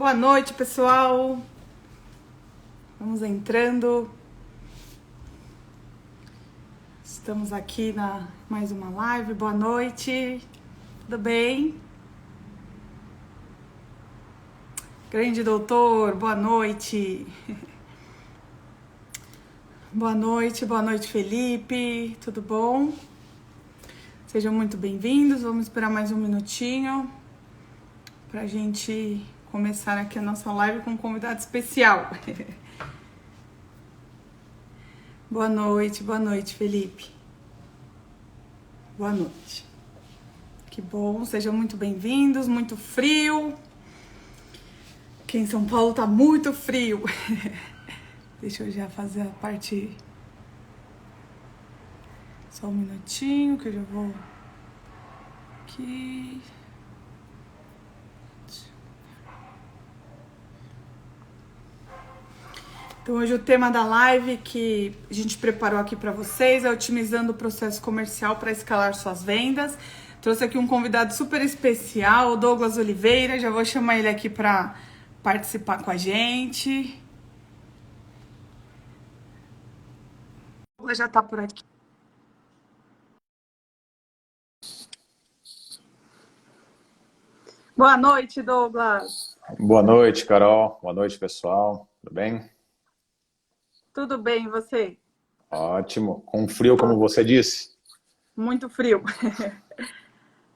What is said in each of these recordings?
Boa noite, pessoal. Vamos entrando. Estamos aqui na mais uma live. Boa noite. Tudo bem? Grande doutor, boa noite. Boa noite, Felipe. Tudo bom? Sejam muito bem-vindos. Vamos esperar mais um minutinho pra gente começar aqui a nossa live com um convidado especial. Boa noite, Felipe. Boa noite. Que bom, sejam muito bem-vindos. Muito frio. Aqui em São Paulo tá muito frio. Deixa eu já fazer a parte... Só um minutinho que eu já vou... Aqui... Então hoje o tema da live que a gente preparou aqui para vocês é otimizando o processo comercial para escalar suas vendas. Trouxe aqui um convidado super especial, o Douglas Oliveira, já vou chamar ele aqui para participar com a gente. O Douglas já está por aqui. Boa noite, Douglas. Boa noite, Carol. Boa noite, pessoal. Tudo bem? Tudo bem, e você? Ótimo. Com frio, como você disse? Muito frio.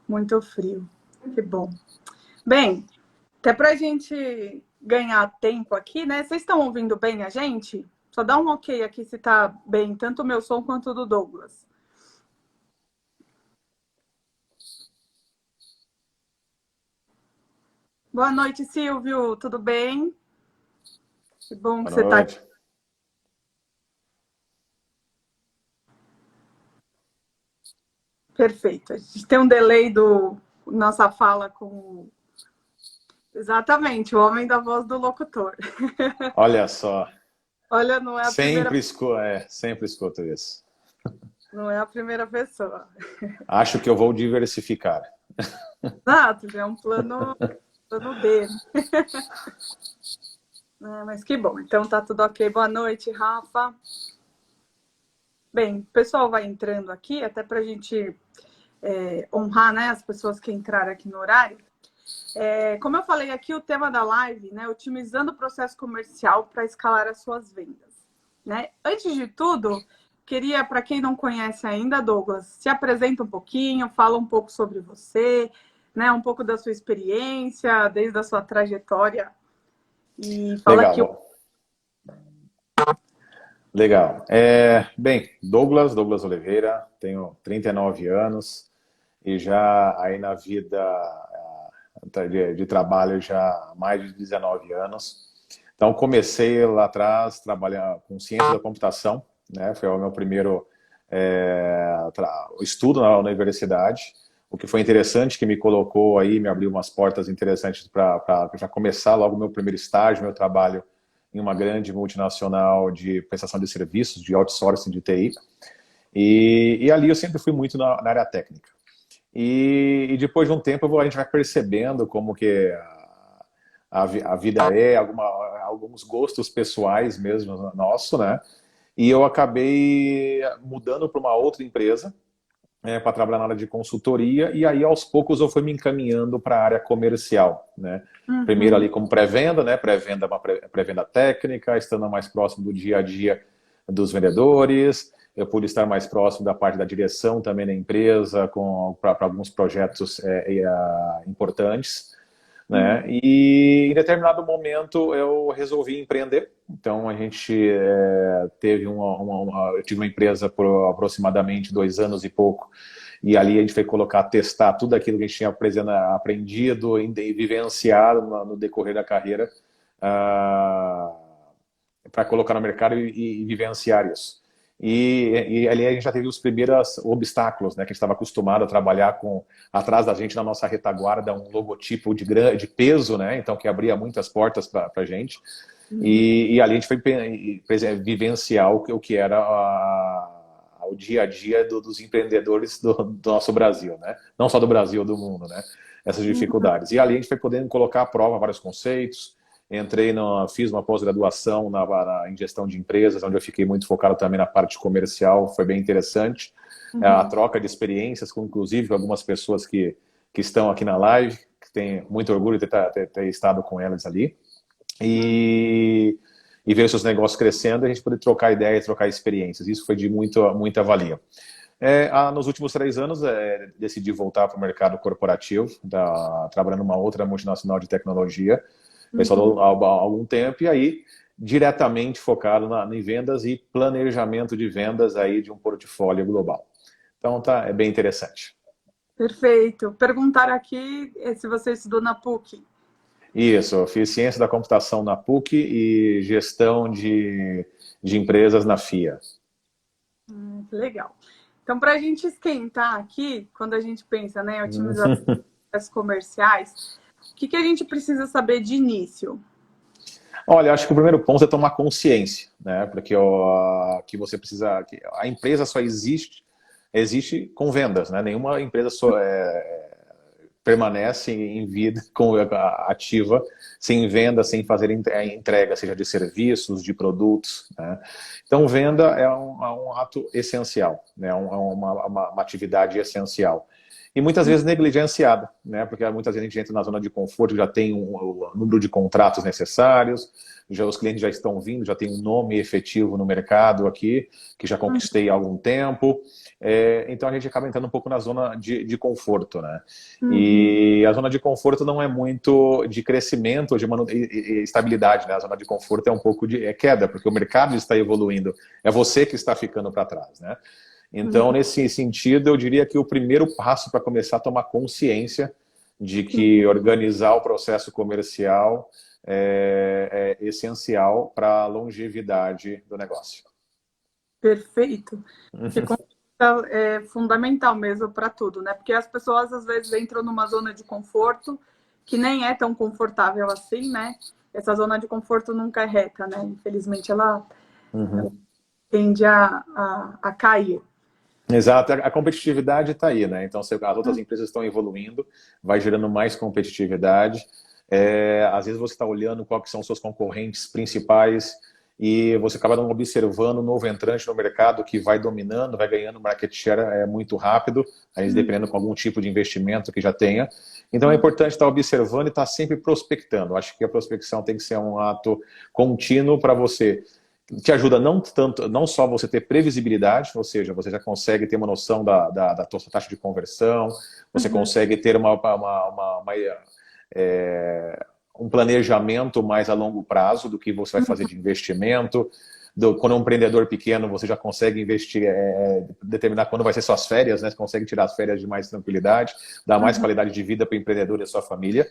Muito frio. Que bom. Bem, até pra gente ganhar tempo aqui, né? Vocês estão ouvindo bem a gente? Só dá um ok aqui se tá bem, tanto o meu som quanto o do Douglas. Boa noite, Silvio. Tudo bem? Que bom que Boa você tá aqui. noite. Perfeito. A gente tem um delay do nossa fala com... Exatamente, o homem da voz do locutor. Olha só. Olha, não é a primeira... Sempre escuto isso. Não é a primeira pessoa. Acho que eu vou diversificar. Exato, é um plano B. Mas que bom, então tá tudo ok. Boa noite, Rafa. Bem, o pessoal vai entrando aqui, até pra gente honrar, né, as pessoas que entraram aqui no horário. Como eu falei aqui, o tema da live, né, otimizando o processo comercial para escalar as suas vendas. Né? Antes de tudo, queria, para quem não conhece ainda, Douglas, se apresenta um pouquinho, fala um pouco sobre você, né, um pouco da sua experiência, desde a sua trajetória. E fala Legal. aqui. Legal. Bem, Douglas Oliveira, tenho 39 anos e já aí na vida de trabalho já há mais de 19 anos. Então comecei lá atrás trabalhando com ciência da computação, né? Foi o meu primeiro estudo na universidade. O que foi interessante, que me colocou aí, me abriu umas portas interessantes para já começar logo o meu primeiro estágio, meu trabalho em uma grande multinacional de prestação de serviços, de outsourcing de TI. E ali eu sempre fui muito na área técnica. E depois de um tempo a gente vai percebendo como que a vida alguns gostos pessoais mesmo nosso, né? E eu acabei mudando para uma outra empresa, para trabalhar na área de consultoria, e aí aos poucos eu fui me encaminhando para a área comercial, né? Primeiro ali como pré-venda, né? Pré-venda técnica, estando mais próximo do dia a dia dos vendedores. Eu pude estar mais próximo da parte da direção também da empresa, para alguns projetos importantes, né? E em determinado momento eu resolvi empreender. Então a gente teve eu tive uma empresa por aproximadamente 2 anos e pouco, e ali a gente foi testar tudo aquilo que a gente tinha aprendido e vivenciado no decorrer da carreira, para colocar no mercado e vivenciar isso. E ali a gente já teve os primeiros obstáculos, né? Que a gente estava acostumado a trabalhar atrás da gente, na nossa retaguarda, um logotipo de peso, né? Então, que abria muitas portas para a gente. E ali a gente foi vivenciar o que era dia a dia dos empreendedores do nosso Brasil, né? Não só do Brasil, do mundo, né? Essas dificuldades. E ali a gente foi podendo colocar à prova vários conceitos. Fiz uma pós-graduação em gestão de empresas, onde eu fiquei muito focado também na parte comercial, foi bem interessante. A troca de experiências, inclusive com algumas pessoas que estão aqui na live, que tem muito orgulho de ter estado com elas ali. E ver os seus negócios crescendo, a gente poder trocar ideias, trocar experiências. Isso foi de muita valia. Nos últimos 3 anos, decidi voltar para o mercado corporativo, trabalhando numa outra multinacional de tecnologia, pessoal há algum tempo, e aí diretamente focado em vendas e planejamento de vendas aí de um portfólio global. Então, é bem interessante. Perfeito. Perguntaram aqui se você estudou na PUC. Isso, eu fiz ciência da computação na PUC e gestão de empresas na FIA. Que legal. Então, para a gente esquentar aqui, quando a gente pensa, né, otimizar processos comerciais, o que a gente precisa saber de início? Olha, acho que o primeiro ponto é tomar consciência, né? Porque que você precisa, a empresa só existe com vendas, né? Nenhuma empresa permanece em vida ativa sem venda, sem fazer entrega, seja de serviços, de produtos, né? Então, venda é um ato essencial, né? Uma atividade essencial. E muitas vezes negligenciada, né? Porque muitas vezes a gente entra na zona de conforto, já tem o número de contratos necessários, os clientes já estão vindo, já tem um nome efetivo no mercado aqui, que já conquistei há algum tempo. Então a gente acaba entrando um pouco na zona de conforto, né? E a zona de conforto não é muito de crescimento ou de estabilidade, né? A zona de conforto é um pouco de queda, porque o mercado está evoluindo, é você que está ficando para trás, né? Então, nesse sentido, eu diria que o primeiro passo para começar a tomar consciência de que organizar o processo comercial é essencial para a longevidade do negócio. Perfeito. É fundamental mesmo para tudo, né? Porque as pessoas, às vezes, entram numa zona de conforto que nem é tão confortável assim, né? Essa zona de conforto nunca é reta, né? Infelizmente, ela tende a cair. Exato, a competitividade está aí, né? Então, as outras empresas estão evoluindo, vai gerando mais competitividade. Às vezes você está olhando quais que são os seus concorrentes principais e você acaba não observando o novo entrante no mercado que vai dominando, vai ganhando market share muito rápido, aí dependendo com algum tipo de investimento que já tenha. Então é importante estar observando e estar sempre prospectando. Acho que a prospecção tem que ser um ato contínuo para você. Te ajuda não só você ter previsibilidade, ou seja, você já consegue ter uma noção da sua taxa de conversão, você consegue ter um planejamento mais a longo prazo do que você vai fazer de investimento. Quando é um empreendedor pequeno, você já consegue investir, determinar quando vai ser suas férias, né? Você consegue tirar as férias de mais tranquilidade, dar mais qualidade de vida para o empreendedor e a sua família.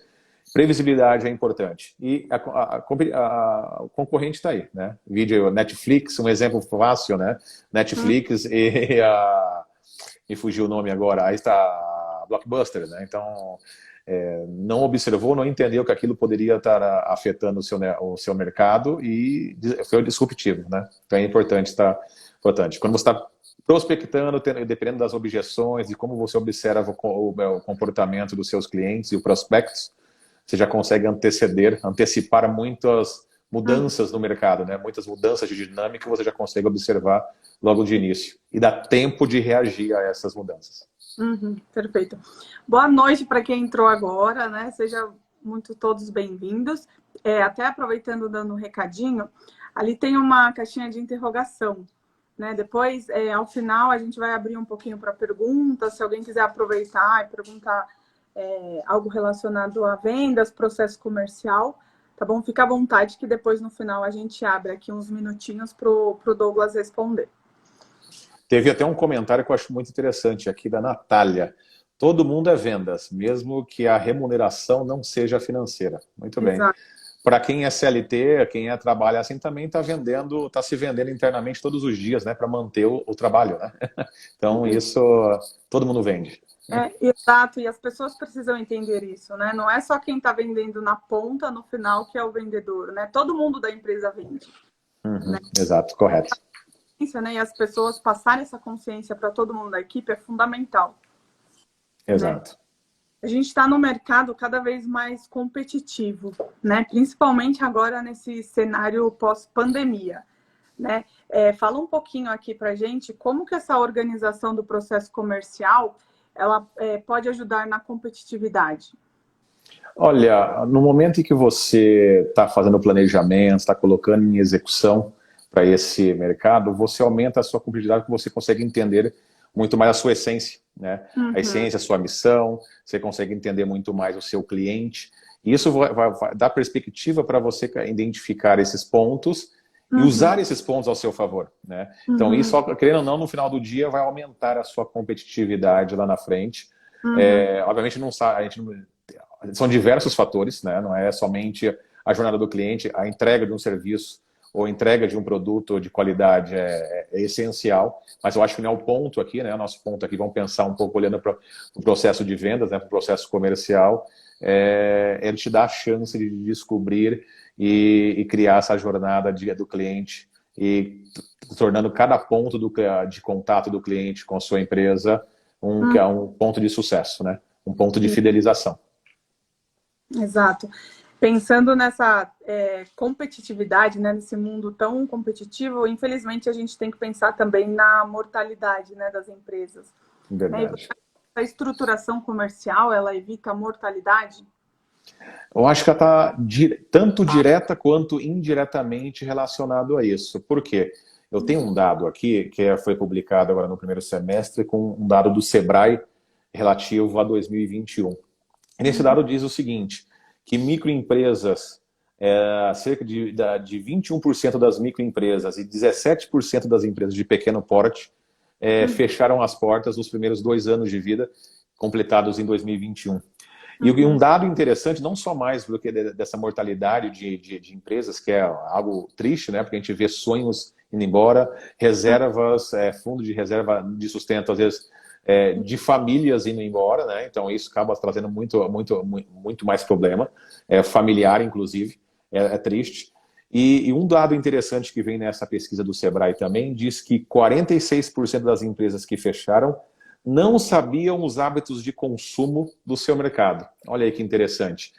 Previsibilidade é importante. E o concorrente está aí, né? Vídeo Netflix, um exemplo fácil, né? Netflix me fugiu o nome agora, aí está a Blockbuster, né? Então, não observou, não entendeu que aquilo poderia estar afetando o seu mercado e foi disruptivo, né? Então é importante Quando você está prospectando, dependendo das objeções e como você observa o comportamento dos seus clientes e os prospectos, você já consegue antecipar muitas mudanças no mercado, né? Muitas mudanças de dinâmica você já consegue observar logo de início. E dá tempo de reagir a essas mudanças. Perfeito. Boa noite para quem entrou agora, né? Sejam todos bem-vindos. Até aproveitando, dando um recadinho, ali tem uma caixinha de interrogação, né? Depois, ao final, a gente vai abrir um pouquinho para perguntas. Se alguém quiser aproveitar e perguntar algo relacionado a vendas, processo comercial, tá bom? Fica à vontade que depois, no final, a gente abre aqui uns minutinhos para o Douglas responder. Teve até um comentário que eu acho muito interessante aqui da Natália. Todo mundo é vendas, mesmo que a remuneração não seja financeira. Muito bem. Para quem é CLT, quem trabalha assim, também está se vendendo internamente todos os dias, né? Para manter o trabalho, né? Então, isso todo mundo vende. Exato, e as pessoas precisam entender isso, né? Não é só quem está vendendo na ponta, no final, que é o vendedor, né? Todo mundo da empresa vende. Né? Exato, correto. consciência, né? E as pessoas passarem essa consciência para todo mundo da equipe é fundamental. Exato. Né? A gente está no mercado cada vez mais competitivo, né? Principalmente agora nesse cenário pós-pandemia. Né? Fala um pouquinho aqui para a gente como que essa organização do processo comercial ela pode ajudar na competitividade. Olha, no momento em que você está fazendo o planejamento, está colocando em execução para esse mercado, você aumenta a sua competitividade porque você consegue entender muito mais a sua essência, né? A essência, a sua missão, você consegue entender muito mais o seu cliente. E isso vai dar perspectiva para você identificar esses pontos e usar esses pontos ao seu favor, né? Então, isso, querendo ou não, no final do dia, vai aumentar a sua competitividade lá na frente. Obviamente, são diversos fatores, né? Não é somente a jornada do cliente, a entrega de um serviço ou entrega de um produto de qualidade é essencial, mas eu acho que não é o ponto aqui, né? O nosso ponto aqui, vamos pensar um pouco olhando para o processo de vendas, né? Para o processo comercial, ele te dá a chance de descobrir e criar essa jornada do cliente e tornando cada ponto de contato do cliente com a sua empresa que é um ponto de sucesso, né? Um ponto de fidelização. Exato. Pensando nessa competitividade, né, nesse mundo tão competitivo, infelizmente a gente tem que pensar também na mortalidade, né, das empresas. Verdade. A estruturação comercial, ela evita a mortalidade? Eu acho que ela está tanto direta quanto indiretamente relacionado a isso. Por quê? Eu tenho um dado aqui, que foi publicado agora no primeiro semestre, com um dado do Sebrae relativo a 2021. E nesse dado diz o seguinte, que microempresas, cerca de 21% das microempresas e 17% das empresas de pequeno porte fecharam as portas nos primeiros 2 anos de vida, completados em 2021. E um dado interessante, não só mais do que dessa mortalidade de empresas, que é algo triste, né? Porque a gente vê sonhos indo embora, reservas, fundo de reserva de sustento, às vezes, de famílias indo embora, né? Então isso acaba trazendo muito mais problema, familiar, inclusive, é triste. E um dado interessante que vem nessa pesquisa do Sebrae também, diz que 46% das empresas que fecharam não sabiam os hábitos de consumo do seu mercado. Olha aí que interessante.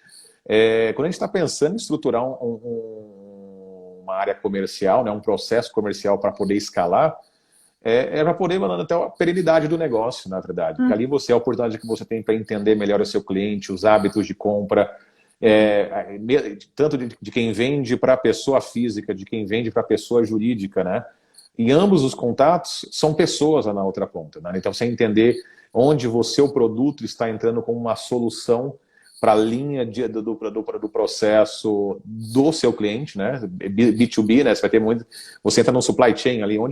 Quando a gente está pensando em estruturar uma área comercial, né, um processo comercial para poder escalar, para poder mandar até a perenidade do negócio, na verdade. Porque ali é a oportunidade que você tem para entender melhor o seu cliente, os hábitos de compra, tanto de quem vende para a pessoa física, de quem vende para a pessoa jurídica, né? E ambos os contatos são pessoas lá na outra ponta, né? Então, você entender onde o seu produto está entrando como uma solução para a linha do processo do seu cliente, né? B2B, né? Você vai ter muito. Você entra no supply chain ali, qual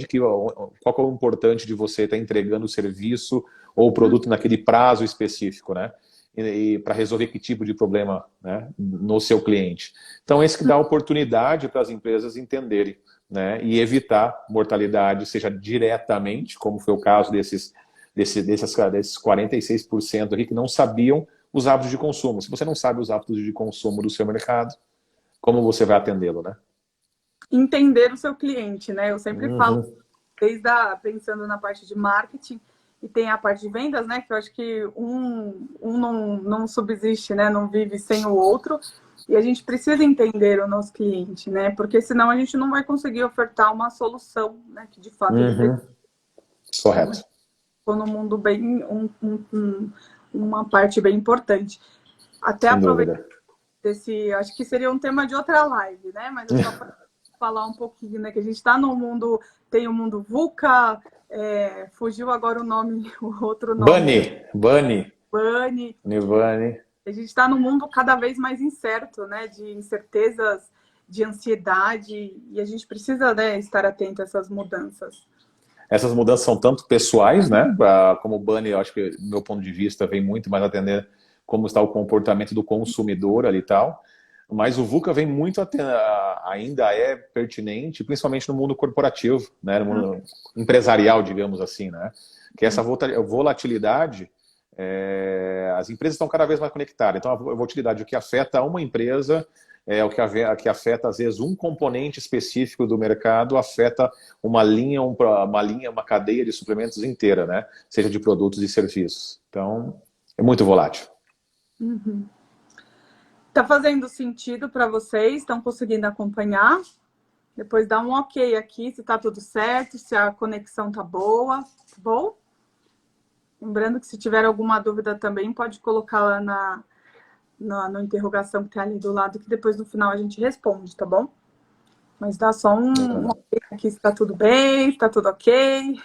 é o importante de você estar entregando o serviço ou o produto naquele prazo específico, né? E para resolver que tipo de problema, né, no seu cliente. Então, esse que dá oportunidade para as empresas entenderem, né, e evitar mortalidade, seja diretamente, como foi o caso desses 46% aqui que não sabiam os hábitos de consumo. Se você não sabe os hábitos de consumo do seu mercado, como você vai atendê-lo, né? Entender o seu cliente, né? Eu sempre falo, pensando na parte de marketing, e tem a parte de vendas, né? Que eu acho que um não subsiste, né? Não vive sem o outro. E a gente precisa entender o nosso cliente, né? Porque senão a gente não vai conseguir ofertar uma solução, né? Que de fato ele precisa. Correto. Estou no mundo bem, uma parte bem importante. Até sem aproveitar dúvida. acho que seria um tema de outra live, né? Mas eu só para falar um pouquinho, né? Que a gente está no mundo, tem o mundo VUCA, fugiu agora o nome, o outro nome. Bunny. A gente está num mundo cada vez mais incerto, né? De incertezas, de ansiedade, e a gente precisa, né, estar atento a essas mudanças. Essas mudanças são tanto pessoais, né? Como o Bunny, eu acho que, do meu ponto de vista, vem muito mais atender como está o comportamento do consumidor ali e tal. Mas o VUCA vem muito ainda é pertinente, principalmente no mundo corporativo, né? No mundo empresarial, digamos assim, né? Que essa volatilidade, as empresas estão cada vez mais conectadas. Então, a volatilidade, o que afeta uma empresa, o que afeta, às vezes, um componente específico do mercado afeta uma cadeia de suplementos inteira, né? Seja de produtos e serviços. Então, é muito volátil. Uhum. Tá fazendo sentido para vocês? Estão conseguindo acompanhar? Depois dá um ok aqui, se tá tudo certo, se a conexão tá boa. Tá bom? Lembrando que se tiver alguma dúvida também, pode colocar lá na interrogação que tem ali do lado, que depois no final a gente responde, tá bom? Mas dá só um ok aqui se tá tudo bem, se tá tudo ok.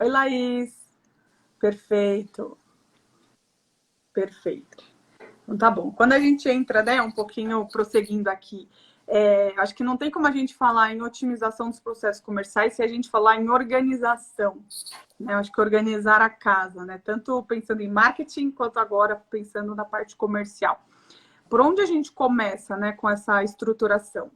Oi, Laís. Perfeito. Perfeito. Então tá bom. Quando a gente entra, né, um pouquinho prosseguindo aqui, acho que não tem como a gente falar em otimização dos processos comerciais se a gente falar em organização. Né? Eu acho que organizar a casa, né? Tanto pensando em marketing, quanto agora pensando na parte comercial. Por onde a gente começa, né, com essa estruturação?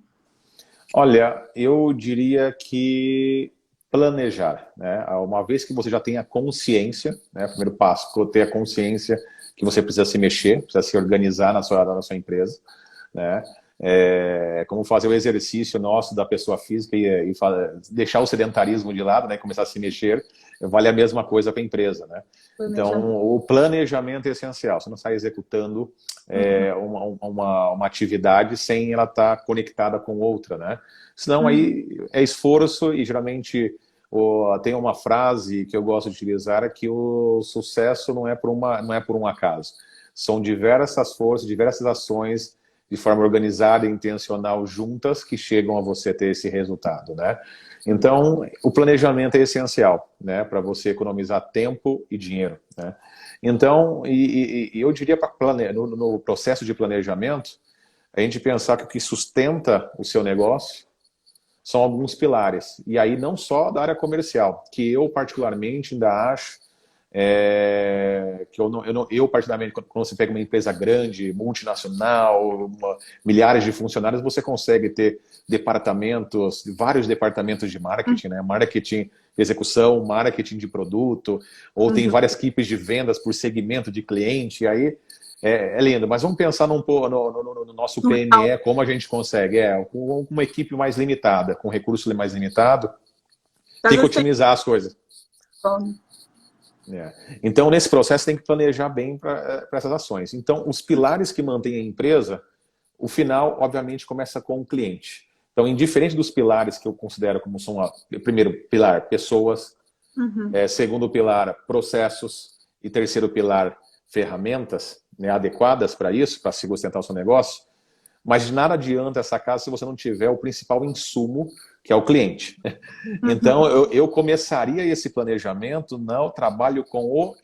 Olha, eu diria que planejar, né? Uma vez que você já tem a consciência, né? O primeiro passo, ter a consciência que você precisa se mexer, precisa se organizar na sua empresa, né? Como fazer o exercício nosso da pessoa física e deixar o sedentarismo de lado, né? Começar a se mexer, vale a mesma coisa para a empresa, né? Então, o planejamento é essencial. Você não sai executando uma atividade sem ela estar conectada com outra, né? Senão aí é esforço e geralmente tem uma frase que eu gosto de utilizar que o sucesso não é por um acaso. São diversas forças, diversas ações de forma organizada e intencional juntas que chegam a você ter esse resultado, né? Então, o planejamento é essencial, né, para você economizar tempo e dinheiro, né? Então, eu diria no processo de planejamento, a gente pensar que o que sustenta o seu negócio são alguns pilares. E aí não só da área comercial, que eu particularmente ainda acho que eu particularmente, quando você pega uma empresa grande, multinacional, milhares de funcionários, você consegue ter vários departamentos de marketing, né? Marketing de execução, marketing de produto, ou tem várias equipes de vendas por segmento de cliente, e aí é lindo. Mas vamos pensar no nosso PME, como a gente consegue, com uma equipe mais limitada, com recurso mais limitado, tem que otimizar as coisas. Então, nesse processo, tem que planejar bem para essas ações. Então, os pilares que mantêm a empresa, o final, obviamente, começa com o cliente. Então, indiferente dos pilares que eu considero como são primeiro pilar, pessoas, segundo pilar, processos, e terceiro pilar, ferramentas, né, adequadas para isso, para se sustentar o seu negócio, mas de nada adianta essa casa se você não tiver o principal insumo, que é o cliente. Então, eu começaria esse planejamento no trabalho com o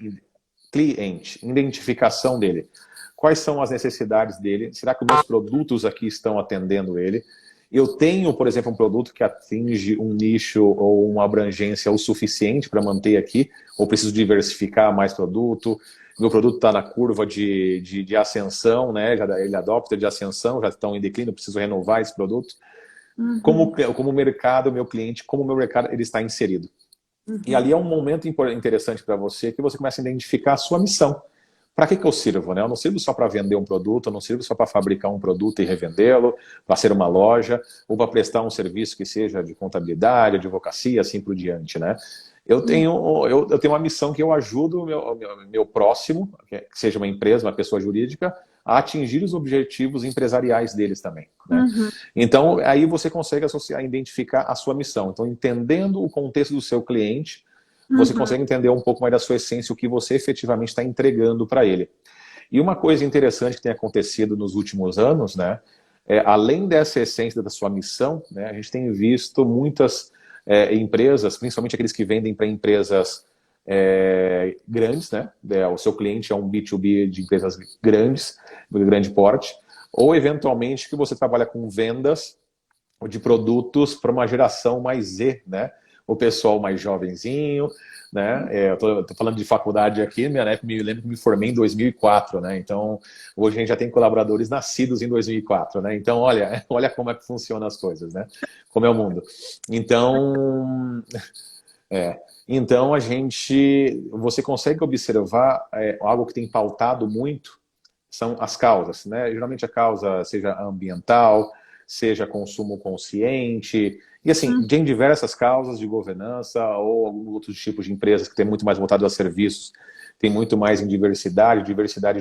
cliente, identificação dele. Quais são as necessidades dele? Será que os meus produtos aqui estão atendendo ele? Eu tenho, por exemplo, um produto que atinge um nicho ou uma abrangência o suficiente para manter aqui, ou preciso diversificar mais produto? Meu produto está na curva de ascensão, né? Ele adopta de ascensão, já estão em declínio, preciso renovar esse produto. Como o mercado, meu cliente, como o meu mercado ele está inserido. E ali é um momento interessante para você, que você começa a identificar a sua missão. Para que eu sirvo? Né? Eu não sirvo só para vender um produto, eu não sirvo só para fabricar um produto e revendê-lo, para ser uma loja, ou para prestar um serviço que seja de contabilidade, advocacia, assim por diante, né? Eu tenho uma missão que eu ajudo o meu próximo, que seja uma empresa, uma pessoa jurídica, a atingir os objetivos empresariais deles também, né? Então, aí você consegue identificar a sua missão. Então, entendendo o contexto do seu cliente, você consegue entender um pouco mais da sua essência, o que você efetivamente está entregando para ele. E uma coisa interessante que tem acontecido nos últimos anos, né, além dessa essência da sua missão, né, a gente tem visto muitas empresas, principalmente aqueles que vendem para empresas grandes, né, o seu cliente é um B2B de empresas grandes, de grande porte, ou eventualmente que você trabalha com vendas de produtos para uma geração mais Z, né, o pessoal mais jovenzinho, né? Eu tô falando de faculdade aqui, me lembro que me formei em 2004, né? Então, hoje a gente já tem colaboradores nascidos em 2004, né? Então, olha como é que funcionam as coisas, né? Como é o mundo. Então, você consegue observar algo que tem pautado muito, são as causas, né? Geralmente a causa seja ambiental, seja consumo consciente, e assim, tem diversas causas de governança ou alguns outros tipos de empresas que têm muito mais voltado a serviços, tem muito mais em diversidade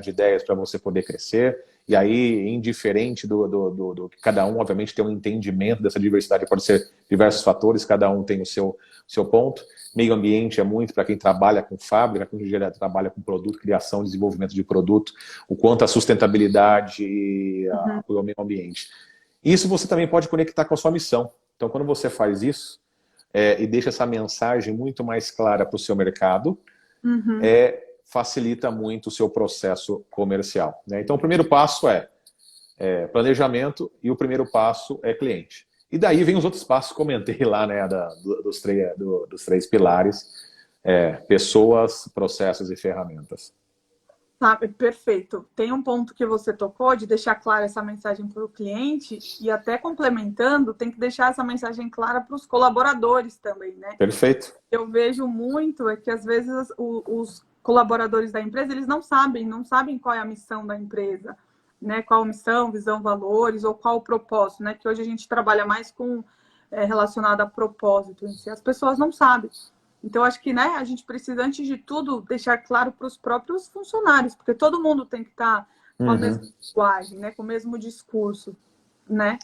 de ideias para você poder crescer, e aí, indiferente do que cada um, obviamente, tem um entendimento dessa diversidade, pode ser diversos fatores, cada um tem o seu ponto. Meio ambiente é muito para quem trabalha com fábrica, quem trabalha com produto, criação, desenvolvimento de produto, o quanto a sustentabilidade apoia o meio ambiente. Isso você também pode conectar com a sua missão. Então, quando você faz isso e deixa essa mensagem muito mais clara para o seu mercado, facilita muito o seu processo comercial, né? Então, o primeiro passo é planejamento e o primeiro passo é cliente. E daí vem os outros passos, comentei lá, né, dos três pilares, pessoas, processos e ferramentas. Sabe, perfeito. Tem um ponto que você tocou de deixar clara essa mensagem para o cliente e até complementando, tem que deixar essa mensagem clara para os colaboradores também, né? Perfeito. Eu vejo muito que às vezes os colaboradores da empresa, eles não sabem qual é a missão da empresa, né? Qual a missão, visão, valores ou qual o propósito, né? Que hoje a gente trabalha mais com relacionado a propósito em si. As pessoas não sabem. Então, acho que, né, a gente precisa, antes de tudo, deixar claro para os próprios funcionários, porque todo mundo tem que estar com a mesma linguagem, né, com o mesmo discurso, né?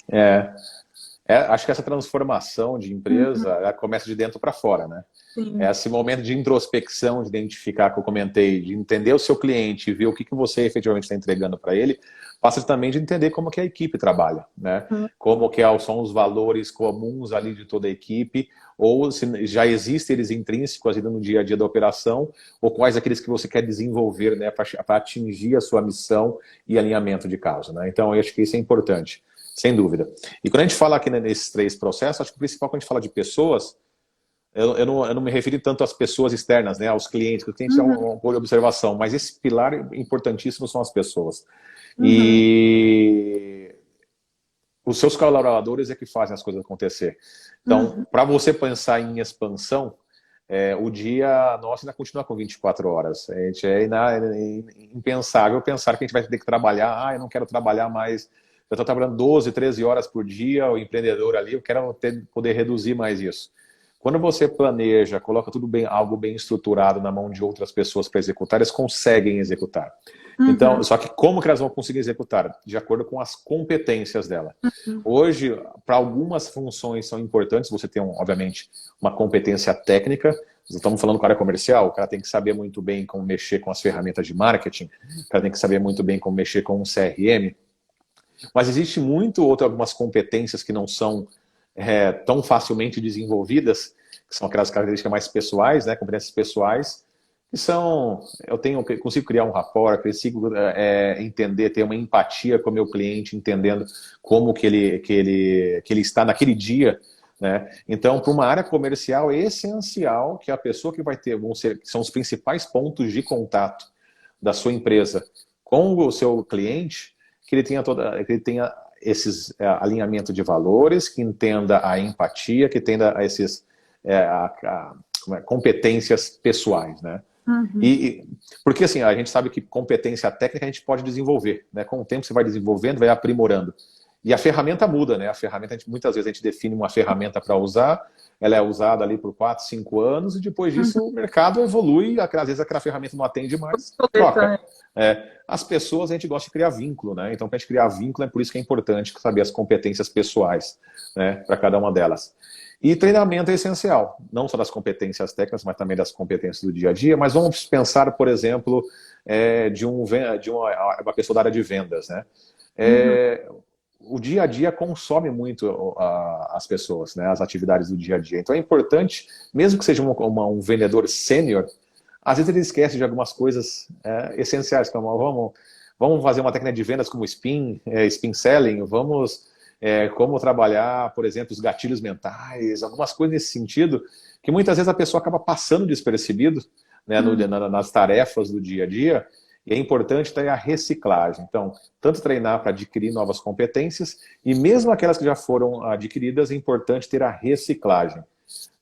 Acho que essa transformação de empresa ela começa de dentro para fora, né? Sim. Esse momento de introspecção, de identificar, que eu comentei, de entender o seu cliente, ver o que você efetivamente está entregando para ele, passa também de entender como que a equipe trabalha, né? Como que são os valores comuns ali de toda a equipe, ou se já existem eles intrínsecos ali no dia a dia da operação, ou quais aqueles que você quer desenvolver, né, para atingir a sua missão e alinhamento de causa, né? Então, eu acho que isso é importante, sem dúvida. E quando a gente fala aqui, né, nesses três processos, acho que o principal, quando a gente fala de pessoas, eu não me refiro tanto às pessoas externas, né, aos clientes, que o cliente é um pouco de observação, mas esse pilar importantíssimo são as pessoas. E os seus colaboradores é que fazem as coisas acontecer. Então, para você pensar em expansão, o dia nosso ainda continua com 24 horas. A gente impensável pensar que a gente vai ter que trabalhar, eu não quero trabalhar mais, eu estou trabalhando 12, 13 horas por dia, o empreendedor ali, eu quero poder reduzir mais isso. Quando você planeja, coloca tudo bem, algo bem estruturado na mão de outras pessoas para executar, eles conseguem executar. Então, só que como que elas vão conseguir executar? De acordo com as competências dela. Hoje, para algumas funções são importantes, você tem, obviamente, uma competência técnica. Estamos falando com a área comercial, o cara tem que saber muito bem como mexer com as ferramentas de marketing, o cara tem que saber muito bem como mexer com um CRM. Mas existe algumas competências que não são tão facilmente desenvolvidas, que são aquelas características mais pessoais, né, competências pessoais, que são, eu consigo criar um rapport, consigo entender, ter uma empatia com o meu cliente, entendendo como que ele está naquele dia, né? Então, para uma área comercial, é essencial que a pessoa que vai ter, que são os principais pontos de contato da sua empresa com o seu cliente, que ele tenha esses alinhamento de valores, que entenda a empatia, que entenda esses competências pessoais, né? Porque assim, a gente sabe que competência técnica a gente pode desenvolver, né? Com o tempo você vai desenvolvendo, vai aprimorando. E a ferramenta muda, né? A ferramenta, muitas vezes a gente define uma ferramenta para usar, ela é usada ali por 4, 5 anos e depois disso o mercado evolui, às vezes aquela ferramenta não atende mais, troca. As pessoas, a gente gosta de criar vínculo, né? Então, para a gente criar vínculo, é por isso que é importante saber as competências pessoais, né, para cada uma delas. E treinamento é essencial, não só das competências técnicas, mas também das competências do dia a dia. Mas vamos pensar, por exemplo, de uma pessoa da área de vendas, né? O dia a dia consome muito as pessoas, né? As atividades do dia a dia. Então é importante, mesmo que seja um vendedor sênior, às vezes ele esquece de algumas coisas essenciais, como vamos fazer uma técnica de vendas como spin selling, como trabalhar, por exemplo, os gatilhos mentais, algumas coisas nesse sentido, que muitas vezes a pessoa acaba passando despercebido, né, nas tarefas do dia a dia, e é importante ter a reciclagem. Então, tanto treinar para adquirir novas competências, e mesmo aquelas que já foram adquiridas, é importante ter a reciclagem.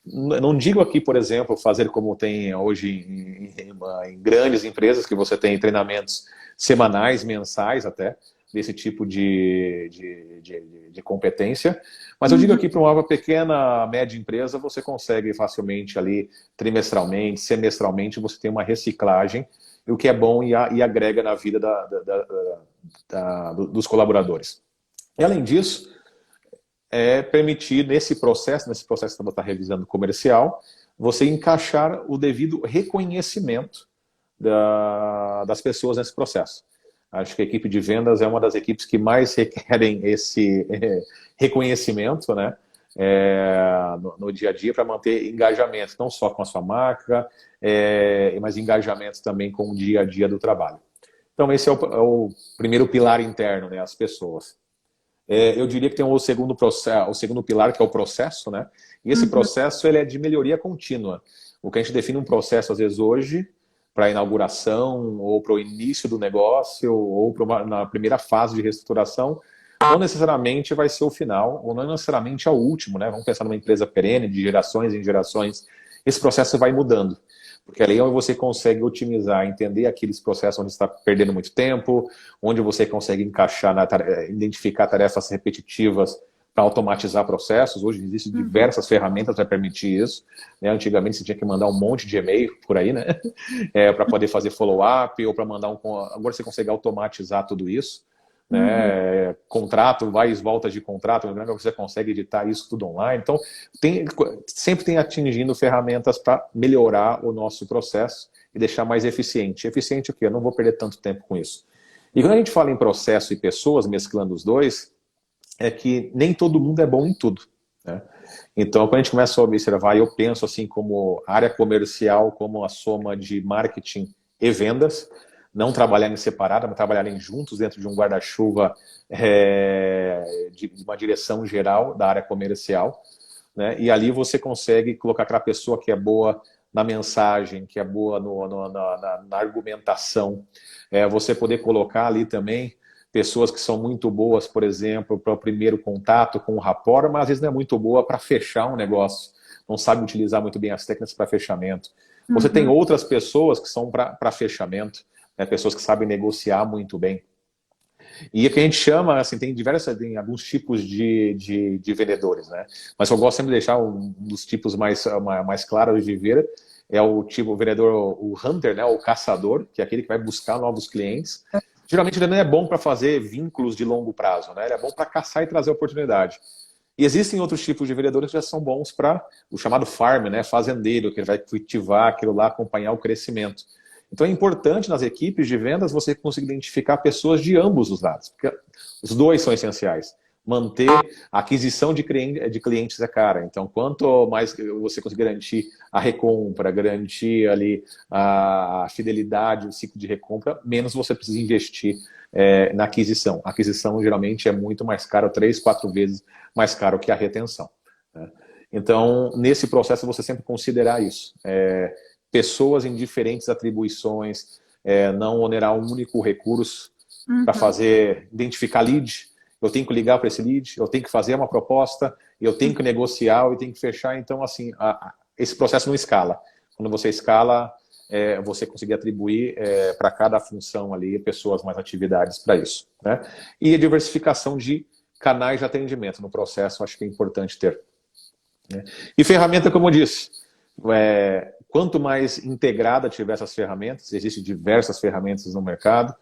Não digo aqui, por exemplo, fazer como tem hoje em grandes empresas, que você tem treinamentos semanais, mensais até, desse tipo de competência. Mas eu digo aqui para uma pequena, média empresa, você consegue facilmente ali, trimestralmente, semestralmente, você tem uma reciclagem, o que é bom e agrega na vida dos colaboradores. E além disso, permitir nesse processo que você está revisando comercial, você encaixar o devido reconhecimento das pessoas nesse processo. Acho que a equipe de vendas é uma das equipes que mais requerem esse reconhecimento, né, no dia a dia, para manter engajamento, não só com a sua marca, mas engajamento também com o dia a dia do trabalho. Então, esse é o primeiro pilar interno, né, as pessoas. Eu diria que tem o segundo pilar, que é o processo, né? E esse processo ele é de melhoria contínua. O que a gente define um processo, às vezes, hoje, para a inauguração, ou para o início do negócio, ou na primeira fase de reestruturação, não necessariamente vai ser o final, ou não necessariamente é o último, né? Vamos pensar numa empresa perene, de gerações em gerações. Esse processo vai mudando. Porque ali é onde você consegue otimizar, entender aqueles processos onde você está perdendo muito tempo, onde você consegue encaixar, identificar tarefas repetitivas para automatizar processos. Hoje existem diversas ferramentas para permitir isso, né? Antigamente você tinha que mandar um monte de e-mail por aí, né? Para poder fazer follow-up ou para mandar Agora você consegue automatizar tudo isso. Né? Contrato, várias voltas de contrato, você consegue editar isso tudo online. Então, sempre tem atingindo ferramentas para melhorar o nosso processo e deixar mais eficiente. Eficiente o quê? Eu não vou perder tanto tempo com isso. E quando a gente fala em processo e pessoas, mesclando os dois, é que nem todo mundo é bom em tudo, né? Então, quando a gente começa a observar, eu penso assim como área comercial, como a soma de marketing e vendas, não trabalharem separados, mas trabalharem juntos dentro de um guarda-chuva de uma direção geral da área comercial, né? E ali você consegue colocar aquela pessoa que é boa na mensagem, que é boa na argumentação. Você poder colocar ali também pessoas que são muito boas, por exemplo, para o primeiro contato com o rapport, mas às vezes não é muito boa para fechar um negócio, não sabe utilizar muito bem as técnicas para fechamento. Você tem outras pessoas que são para fechamento, né? Pessoas que sabem negociar muito bem. E o que a gente chama, assim, tem alguns tipos de vendedores, né? Mas eu gosto sempre de deixar um dos tipos mais claros de ver, é o tipo vendedor, o hunter, né? O caçador, que é aquele que vai buscar novos clientes. Geralmente ele não é bom para fazer vínculos de longo prazo, né? Ele é bom para caçar e trazer oportunidade. E existem outros tipos de vendedores que já são bons para o chamado farm, né? Fazendeiro, que vai cultivar aquilo lá, acompanhar o crescimento. Então é importante nas equipes de vendas você conseguir identificar pessoas de ambos os lados, porque os dois são essenciais. Manter a aquisição de clientes é cara. Então, quanto mais você conseguir garantir a recompra, garantir ali a fidelidade, o ciclo de recompra, menos você precisa investir na aquisição. A aquisição geralmente é muito mais cara, 3, 4 vezes mais caro que a retenção, né? Então, nesse processo você sempre considerar isso. Pessoas em diferentes atribuições, não onerar um único recurso para identificar lead. Eu tenho que ligar para esse lead, eu tenho que fazer uma proposta, eu tenho que negociar, eu tenho que fechar. Então, assim, esse processo não escala. Quando você escala, você conseguir atribuir para cada função ali pessoas, mais atividades para isso, né? E a diversificação de canais de atendimento no processo, acho que é importante ter, né? E ferramenta, como eu disse, quanto mais integrada tiver essas ferramentas, existem diversas ferramentas no mercado,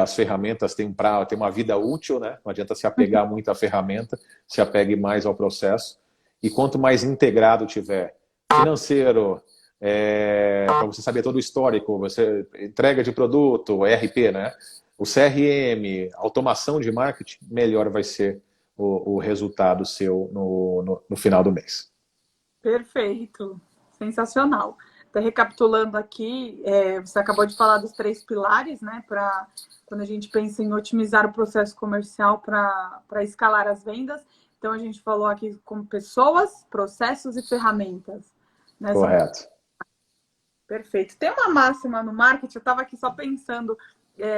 as ferramentas têm uma vida útil, né? Não adianta se apegar muito à ferramenta, se apegue mais ao processo. E quanto mais integrado tiver, financeiro, para você saber todo o histórico, você entrega de produto, ERP, né? O CRM, automação de marketing, melhor vai ser o resultado seu no final do mês. Perfeito, sensacional. Até recapitulando aqui, você acabou de falar dos 3 pilares, né? Para quando a gente pensa em otimizar o processo comercial para escalar as vendas. Então, a gente falou aqui como pessoas, processos e ferramentas, né? Correto. Perfeito. Tem uma máxima no marketing, eu estava aqui só pensando,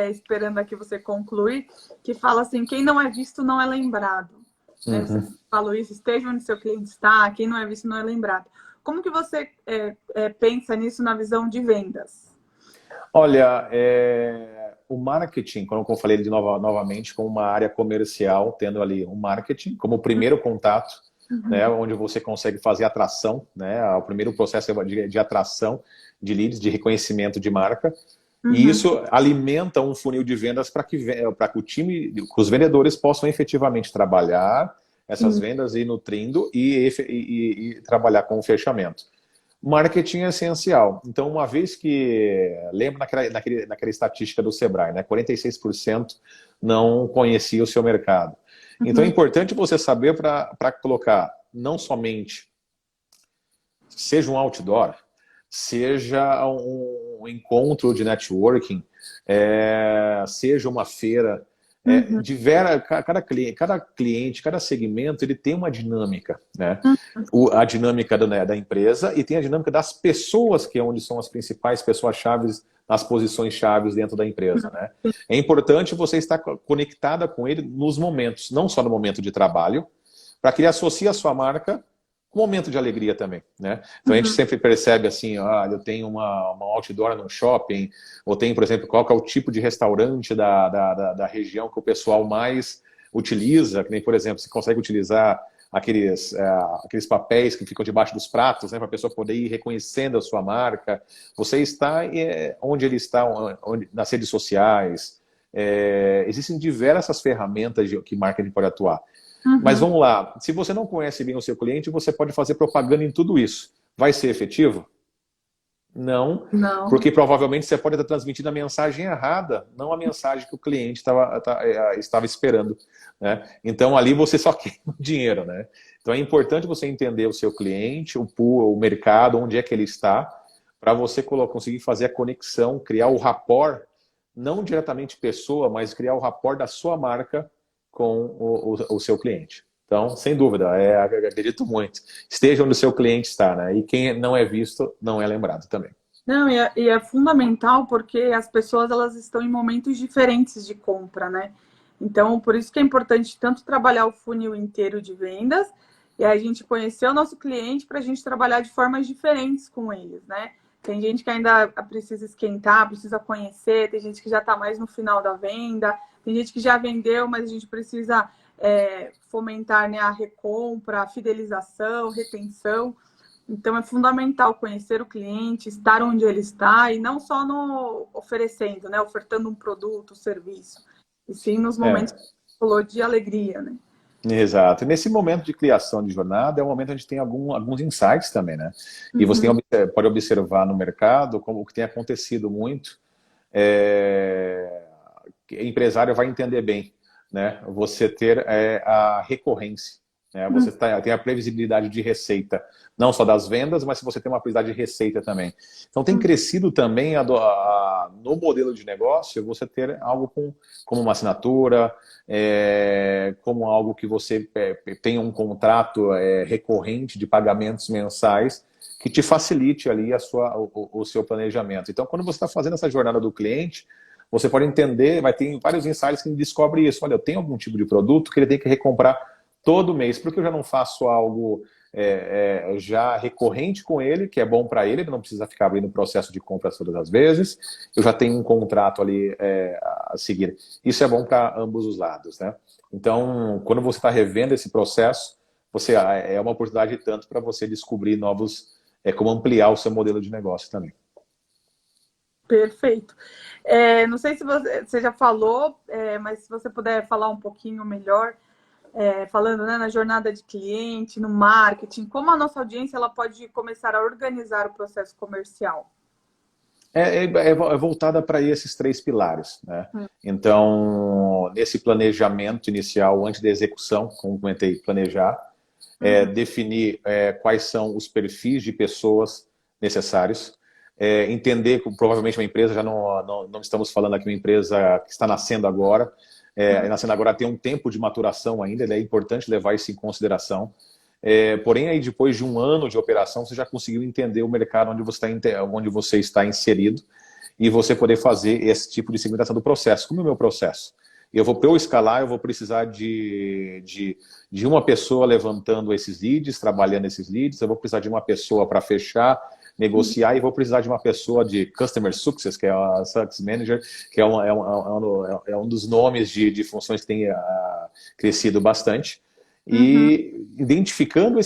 esperando aqui você concluir, que fala assim, quem não é visto não é lembrado. Né? Você falou isso, esteja onde seu cliente está, quem não é visto não é lembrado. Como que você pensa nisso na visão de vendas? Olha, o marketing, como eu falei novamente, como uma área comercial, tendo ali o marketing como o primeiro contato, né, onde você consegue fazer atração, né, o primeiro processo de atração de leads, de reconhecimento de marca, e isso alimenta um funil de vendas para que o time, que os vendedores possam efetivamente trabalhar essas vendas e ir nutrindo e trabalhar com o fechamento. Marketing é essencial. Então, uma vez que... Lembra naquela estatística do Sebrae, né? 46% não conhecia o seu mercado. Então, é importante você saber para colocar não somente seja um outdoor, seja um encontro de networking, seja uma feira, cada cliente, cada segmento, ele tem uma dinâmica, né? A dinâmica da empresa e tem a dinâmica das pessoas, que é onde são as principais pessoas-chaves, as posições chaves dentro da empresa, né? É importante você estar conectada com ele nos momentos, não só no momento de trabalho, para que ele associe a sua marca com um momento de alegria também, né? Então a gente sempre percebe assim, eu tenho uma outdoor num shopping, ou tem, por exemplo, qual que é o tipo de restaurante da região que o pessoal mais utiliza, que nem, por exemplo, você consegue utilizar aqueles papéis que ficam debaixo dos pratos, né, para a pessoa poder ir reconhecendo a sua marca. Você está onde ele está, nas redes sociais. Existem diversas ferramentas que marketing pode atuar. Mas vamos lá, se você não conhece bem o seu cliente, você pode fazer propaganda em tudo isso. Vai ser efetivo? Não, porque provavelmente você pode estar transmitindo a mensagem errada, não a mensagem que o cliente estava esperando, né? Então ali você só quer dinheiro, né? Então é importante você entender o seu cliente, o mercado, onde é que ele está, para você conseguir fazer a conexão, criar o rapport, não diretamente pessoa, mas criar o rapport da sua marca com o seu cliente. Então, sem dúvida, acredito muito. Esteja onde o seu cliente está, né? E quem não é visto, não é lembrado também. Não, e é fundamental porque as pessoas elas estão em momentos diferentes de compra, né? Então, por isso que é importante tanto trabalhar o funil inteiro de vendas e a gente conhecer o nosso cliente para a gente trabalhar de formas diferentes com eles, né? Tem gente que ainda precisa esquentar, precisa conhecer, tem gente que já está mais no final da venda, tem gente que já vendeu, mas a gente precisa fomentar, né, a recompra, a fidelização, retenção. Então, é fundamental conhecer o cliente, estar onde ele está e não só no oferecendo, né, ofertando um produto, um serviço, e sim nos momentos que você falou de alegria, né? Exato. E nesse momento de criação de jornada é um momento onde a gente tem alguns insights também, né? E você pode observar no mercado como o que tem acontecido muito. Empresário vai entender bem, né? Você ter a recorrência, né? Você tem a previsibilidade de receita, não só das vendas, mas se você tem uma previsibilidade de receita também. Então tem crescido também no modelo de negócio você ter algo como uma assinatura, como algo que você tenha um contrato recorrente de pagamentos mensais que te facilite ali o seu planejamento. Então quando você está fazendo essa jornada do cliente, você pode entender, vai ter vários insights que descobre isso. Olha, eu tenho algum tipo de produto que ele tem que recomprar todo mês, porque eu já não faço algo já recorrente com ele, que é bom para ele não precisa ficar abrindo o processo de compras todas as vezes, eu já tenho um contrato ali a seguir. Isso é bom para ambos os lados, né? Então, quando você está revendo esse processo, é uma oportunidade tanto para você descobrir como ampliar o seu modelo de negócio também. Perfeito. Não sei se você já falou, mas se você puder falar um pouquinho melhor, falando, né, na jornada de cliente, no marketing, como a nossa audiência ela pode começar a organizar o processo comercial? É voltada para esses 3 pilares, né? Então, nesse planejamento inicial, antes da execução, como comentei, planejar, definir quais são os perfis de pessoas necessários, entender que provavelmente uma empresa, já não estamos falando aqui de uma empresa que está nascendo agora, nascendo agora tem um tempo de maturação ainda, é importante levar isso em consideração. Porém, aí depois de um ano de operação, você já conseguiu entender o mercado onde você está inserido e você poder fazer esse tipo de segmentação do processo. Como é o meu processo? Para eu escalar, eu vou precisar de uma pessoa levantando esses leads, trabalhando esses leads, eu vou precisar de uma pessoa para fechar negociar e vou precisar de uma pessoa de Customer Success, que é a Success Manager, que é um dos nomes de funções que tem crescido bastante. E identificando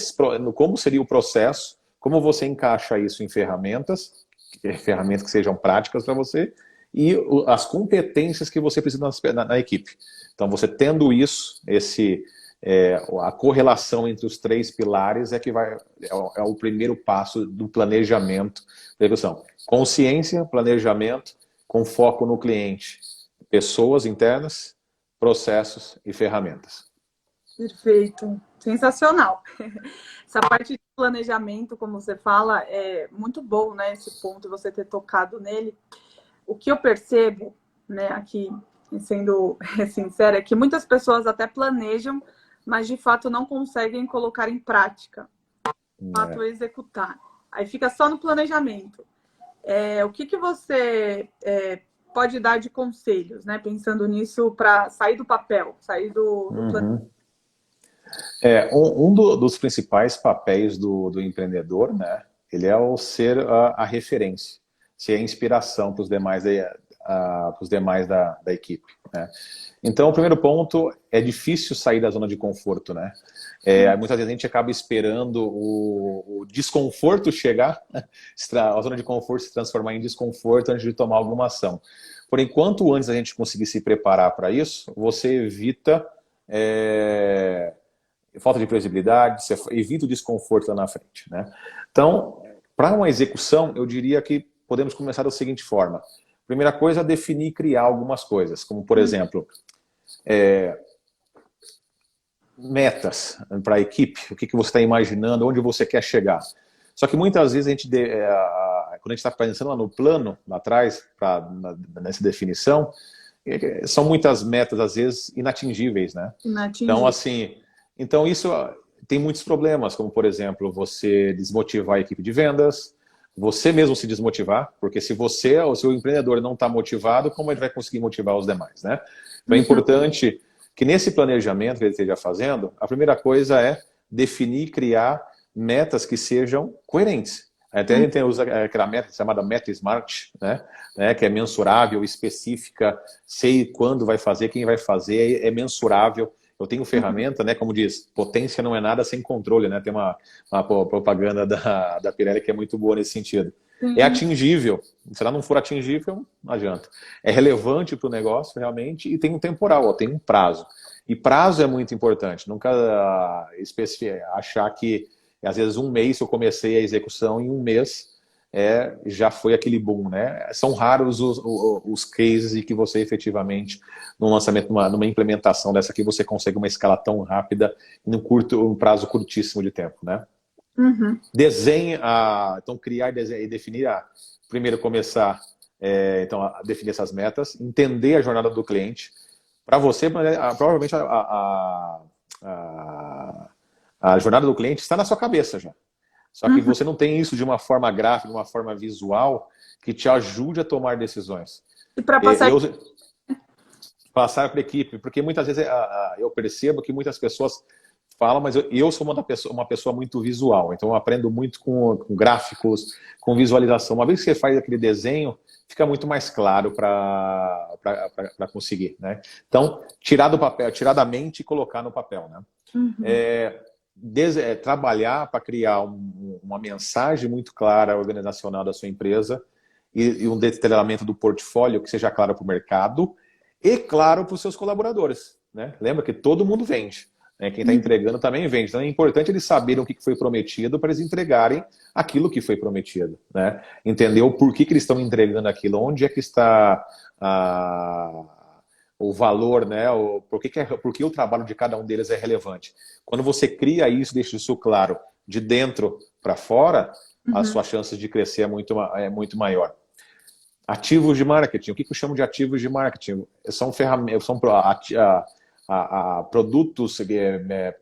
como seria o processo, como você encaixa isso em ferramentas que sejam práticas para você, e as competências que você precisa na equipe. Então, você tendo isso, a correlação entre os 3 pilares é o primeiro passo do planejamento da execução. Consciência, planejamento, com foco no cliente. Pessoas internas, processos e ferramentas. Perfeito. Sensacional. Essa parte de planejamento, como você fala, é muito bom, né? Esse ponto, você ter tocado nele. O que eu percebo, né, aqui, sendo sincera, é que muitas pessoas até planejam, mas de fato não conseguem colocar em prática, de fato executar. Aí fica só no planejamento. O que você pode dar de conselhos, né, pensando nisso, para sair do papel, sair do planejamento? Dos principais papéis do empreendedor, né, ele é o ser a referência, ser a inspiração para os demais da equipe, né? Então, o primeiro ponto, é difícil sair da zona de conforto, né? Muitas vezes a gente acaba esperando o desconforto chegar, a zona de conforto se transformar em desconforto antes de tomar alguma ação. Porém, quanto antes a gente conseguir se preparar para isso, você evita falta de previsibilidade, você evita o desconforto lá na frente, né? Então, para uma execução, eu diria que podemos começar da seguinte forma. Primeira coisa, definir e criar algumas coisas, como, por exemplo, metas para a equipe, o que você está imaginando, onde você quer chegar. Só que muitas vezes quando a gente está pensando lá no plano, lá atrás, nessa definição, são muitas metas, às vezes, inatingíveis, né? Então, isso tem muitos problemas, como, por exemplo, você desmotivar a equipe de vendas, você mesmo se desmotivar, porque se você, o seu empreendedor, não está motivado, como ele vai conseguir motivar os demais, né? Então, é importante que nesse planejamento que ele esteja fazendo, a primeira coisa é definir e criar metas que sejam coerentes. Até a gente usa aquela meta chamada meta SMART, né? Que é mensurável, específica, sei quando vai fazer, quem vai fazer, é mensurável. Eu tenho ferramenta, né? Como diz, potência não é nada sem controle, né? Tem uma propaganda da Pirelli que é muito boa nesse sentido. É atingível. Se ela não for atingível, não adianta. É relevante para o negócio, realmente, e tem um temporal, tem um prazo. E prazo é muito importante. Nunca achar que, às vezes, um mês, se eu comecei a execução, em um mês já foi aquele boom, né? São raros os cases em que você efetivamente, num lançamento, numa implementação dessa aqui, você consegue uma escala tão rápida em um prazo curtíssimo de tempo, né? Então criar e definir, primeiro começar então, a definir essas metas, entender a jornada do cliente. Para você, provavelmente a jornada do cliente está na sua cabeça já. Só que você não tem isso de uma forma gráfica, de uma forma visual, que te ajude a tomar decisões. E para passar para a equipe, porque muitas vezes eu percebo que muitas pessoas falam, mas eu sou uma pessoa muito visual, então eu aprendo muito com gráficos, com visualização. Uma vez que você faz aquele desenho, fica muito mais claro para conseguir, né? Então, tirar do papel, tirar da mente e colocar no papel, né? Trabalhar para criar uma mensagem muito clara organizacional da sua empresa e um detalhamento do portfólio que seja claro para o mercado e claro para os seus colaboradores, né? Lembra que todo mundo vende, né? Quem está entregando também vende. Então é importante eles saberem o que foi prometido para eles entregarem aquilo que foi prometido, né? Entender o porquê que eles estão entregando aquilo, onde é que está o valor, né? Por que o trabalho de cada um deles é relevante. Quando você cria isso, deixa isso claro, de dentro para fora, as suas chances de crescer é muito maior. Ativos de marketing. O que eu chamo de ativos de marketing? São ferramentas, são produtos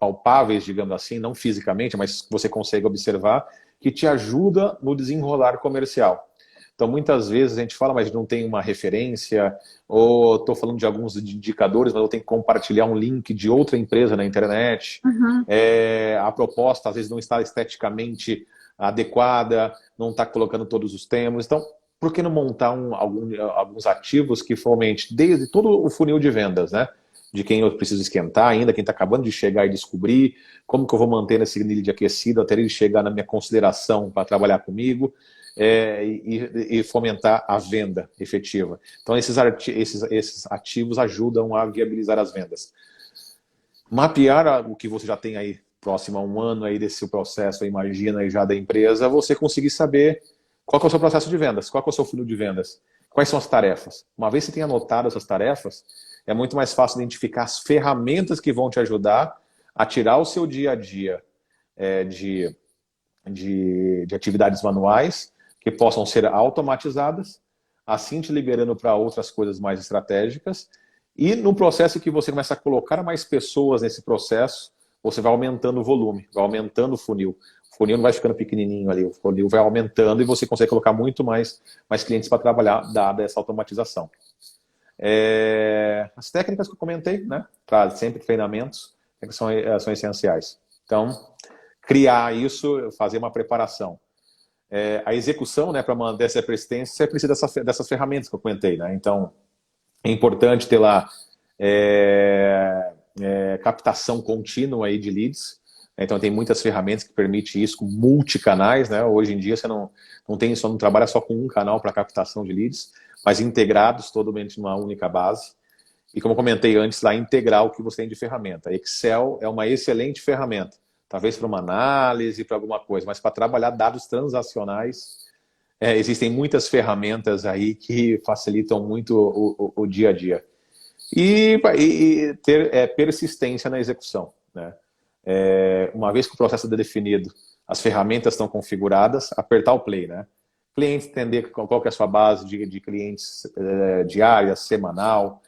palpáveis, digamos assim, não fisicamente, mas você consegue observar, que te ajuda no desenrolar comercial. Então, muitas vezes a gente fala, mas não tem uma referência, ou estou falando de alguns indicadores, mas eu tenho que compartilhar um link de outra empresa na internet. A proposta, às vezes, não está esteticamente adequada, não está colocando todos os temas. Então, por que não montar alguns ativos que fomente desde todo o funil de vendas, né? De quem eu preciso esquentar ainda, quem está acabando de chegar e descobrir, como que eu vou manter nesse nível de aquecido até ele chegar na minha consideração para trabalhar comigo, e fomentar a venda efetiva. Então, esses ativos ajudam a viabilizar as vendas. Mapear o que você já tem aí próximo a um ano aí desse processo, imagina aí já da empresa, você conseguir saber qual que é o seu processo de vendas, qual que é o seu funil de vendas, quais são as tarefas. Uma vez que você tenha anotado essas tarefas, é muito mais fácil identificar as ferramentas que vão te ajudar a tirar o seu dia a dia de atividades manuais que possam ser automatizadas, assim te liberando para outras coisas mais estratégicas. E no processo que você começa a colocar mais pessoas nesse processo, você vai aumentando o volume, vai aumentando o funil. O funil não vai ficando pequenininho ali, o funil vai aumentando e você consegue colocar muito mais clientes para trabalhar, dada essa automatização. As técnicas que eu comentei, né, para sempre treinamentos, são essenciais. Então, criar isso, fazer uma preparação. A execução, né, para manter essa persistência, você precisa dessas ferramentas que eu comentei, né? Então, é importante ter lá captação contínua aí de leads. Então, tem muitas ferramentas que permitem isso com multicanais, né? Hoje em dia, você não trabalha só com um canal para captação de leads, mas integrados totalmente numa única base. E como eu comentei antes, lá integrar o que você tem de ferramenta. Excel é uma excelente ferramenta. Talvez para uma análise, para alguma coisa, mas para trabalhar dados transacionais, existem muitas ferramentas aí que facilitam muito o dia a dia. E ter persistência na execução, né? Uma vez que o processo é definido, as ferramentas estão configuradas, apertar o play, né? Cliente entender qual que é a sua base de clientes diária, semanal,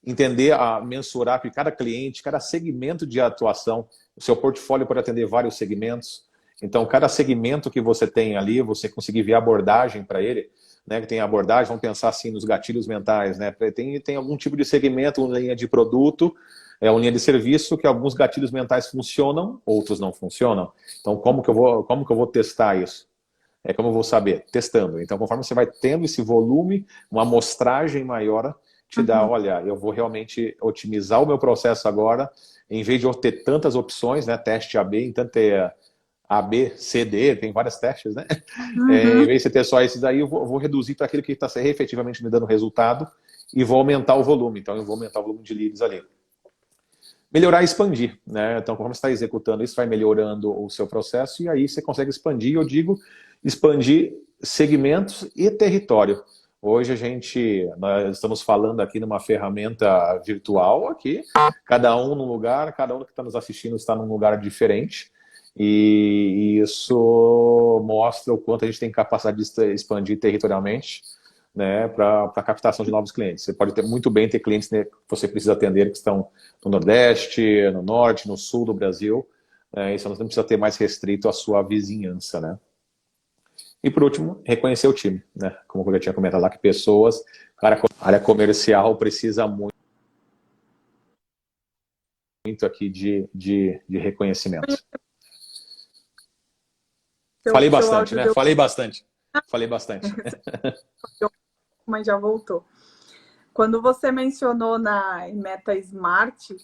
entender, mensurar que cada cliente, cada segmento de atuação, o seu portfólio pode atender vários segmentos. Então, cada segmento que você tem ali, você conseguir ver a abordagem para ele, né? Que tem abordagem, vamos pensar assim nos gatilhos mentais, né? Tem algum tipo de segmento, uma linha de produto, uma linha de serviço, que alguns gatilhos mentais funcionam, outros não funcionam. Então, como que eu vou testar isso? Como eu vou saber? Testando. Então, conforme você vai tendo esse volume, uma amostragem maior, te dá, olha, eu vou realmente otimizar o meu processo agora, em vez de eu ter tantas opções, né? Teste AB, então ter A, B, C, D, tem vários testes, né? Em vez de você ter só esses aí, eu vou reduzir para aquilo que está efetivamente me dando resultado e vou aumentar o volume. Então, eu vou aumentar o volume de leads ali. Melhorar e expandir, né? Então, conforme você está executando isso, vai melhorando o seu processo e aí você consegue expandir, eu digo, expandir segmentos e território. Hoje nós estamos falando aqui numa ferramenta virtual aqui, cada um num lugar, cada um que está nos assistindo está num lugar diferente. E isso mostra o quanto a gente tem capacidade de expandir territorialmente, né, para a captação de novos clientes. Você pode muito bem ter clientes, né, que você precisa atender que estão no Nordeste, no Norte, no Sul do Brasil. Isso não precisa ter mais restrito à sua vizinhança, né? E por último, reconhecer o time, né? Como eu já tinha comentado lá, que pessoas, a área comercial precisa muito aqui de reconhecimento. Falei bastante, né? Falei bastante. Mas já voltou. Quando você mencionou na Meta Smart,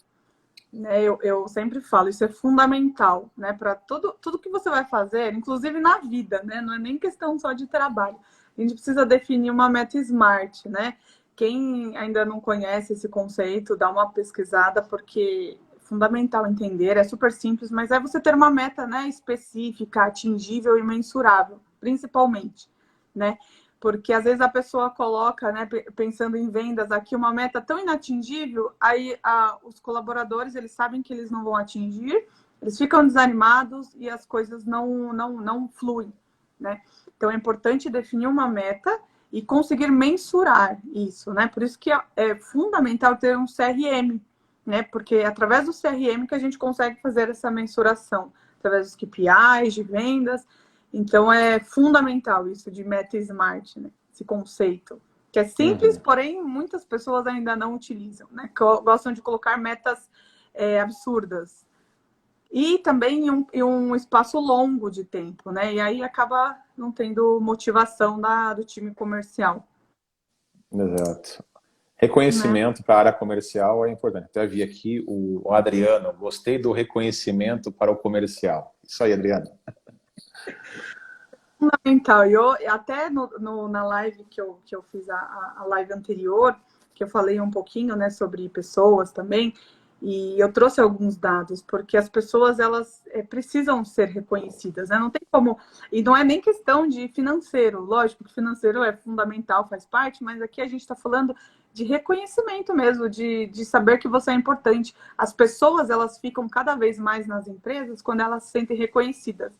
né, eu sempre falo, isso é fundamental, né, para tudo que você vai fazer, inclusive na vida, né? Não é nem questão só de trabalho. A gente precisa definir uma meta Smart, né? Quem ainda não conhece esse conceito, dá uma pesquisada, porque é fundamental entender, é super simples, mas é você ter uma meta, né, específica, atingível e mensurável, principalmente, né? Porque às vezes a pessoa coloca, né, pensando em vendas aqui, uma meta tão inatingível, aí os colaboradores, eles sabem que eles não vão atingir, eles ficam desanimados e as coisas não fluem, né? Então é importante definir uma meta e conseguir mensurar isso, né? Por isso que é fundamental ter um CRM, né? Porque é através do CRM que a gente consegue fazer essa mensuração, através dos KPIs, de vendas. Então, é fundamental isso de meta smart, né? Esse conceito. Que é simples, porém, muitas pessoas ainda não utilizam, né? Gostam de colocar metas absurdas. e também em um espaço longo de tempo, né? E aí acaba não tendo motivação do time comercial. Exato. Né? Reconhecimento para a área comercial é importante. Até vi aqui o Adriano, gostei do reconhecimento para o comercial. Isso aí, Adriano. Fundamental. E eu, até na live que eu fiz, a live anterior, que eu falei um pouquinho, né, sobre pessoas também, e eu trouxe alguns dados, porque as pessoas, elas precisam ser reconhecidas, né? Não tem como... E não é nem questão de financeiro, lógico que financeiro é fundamental, faz parte, mas aqui a gente está falando de reconhecimento mesmo, de saber que você é importante. As pessoas, elas ficam cada vez mais nas empresas quando elas se sentem reconhecidas.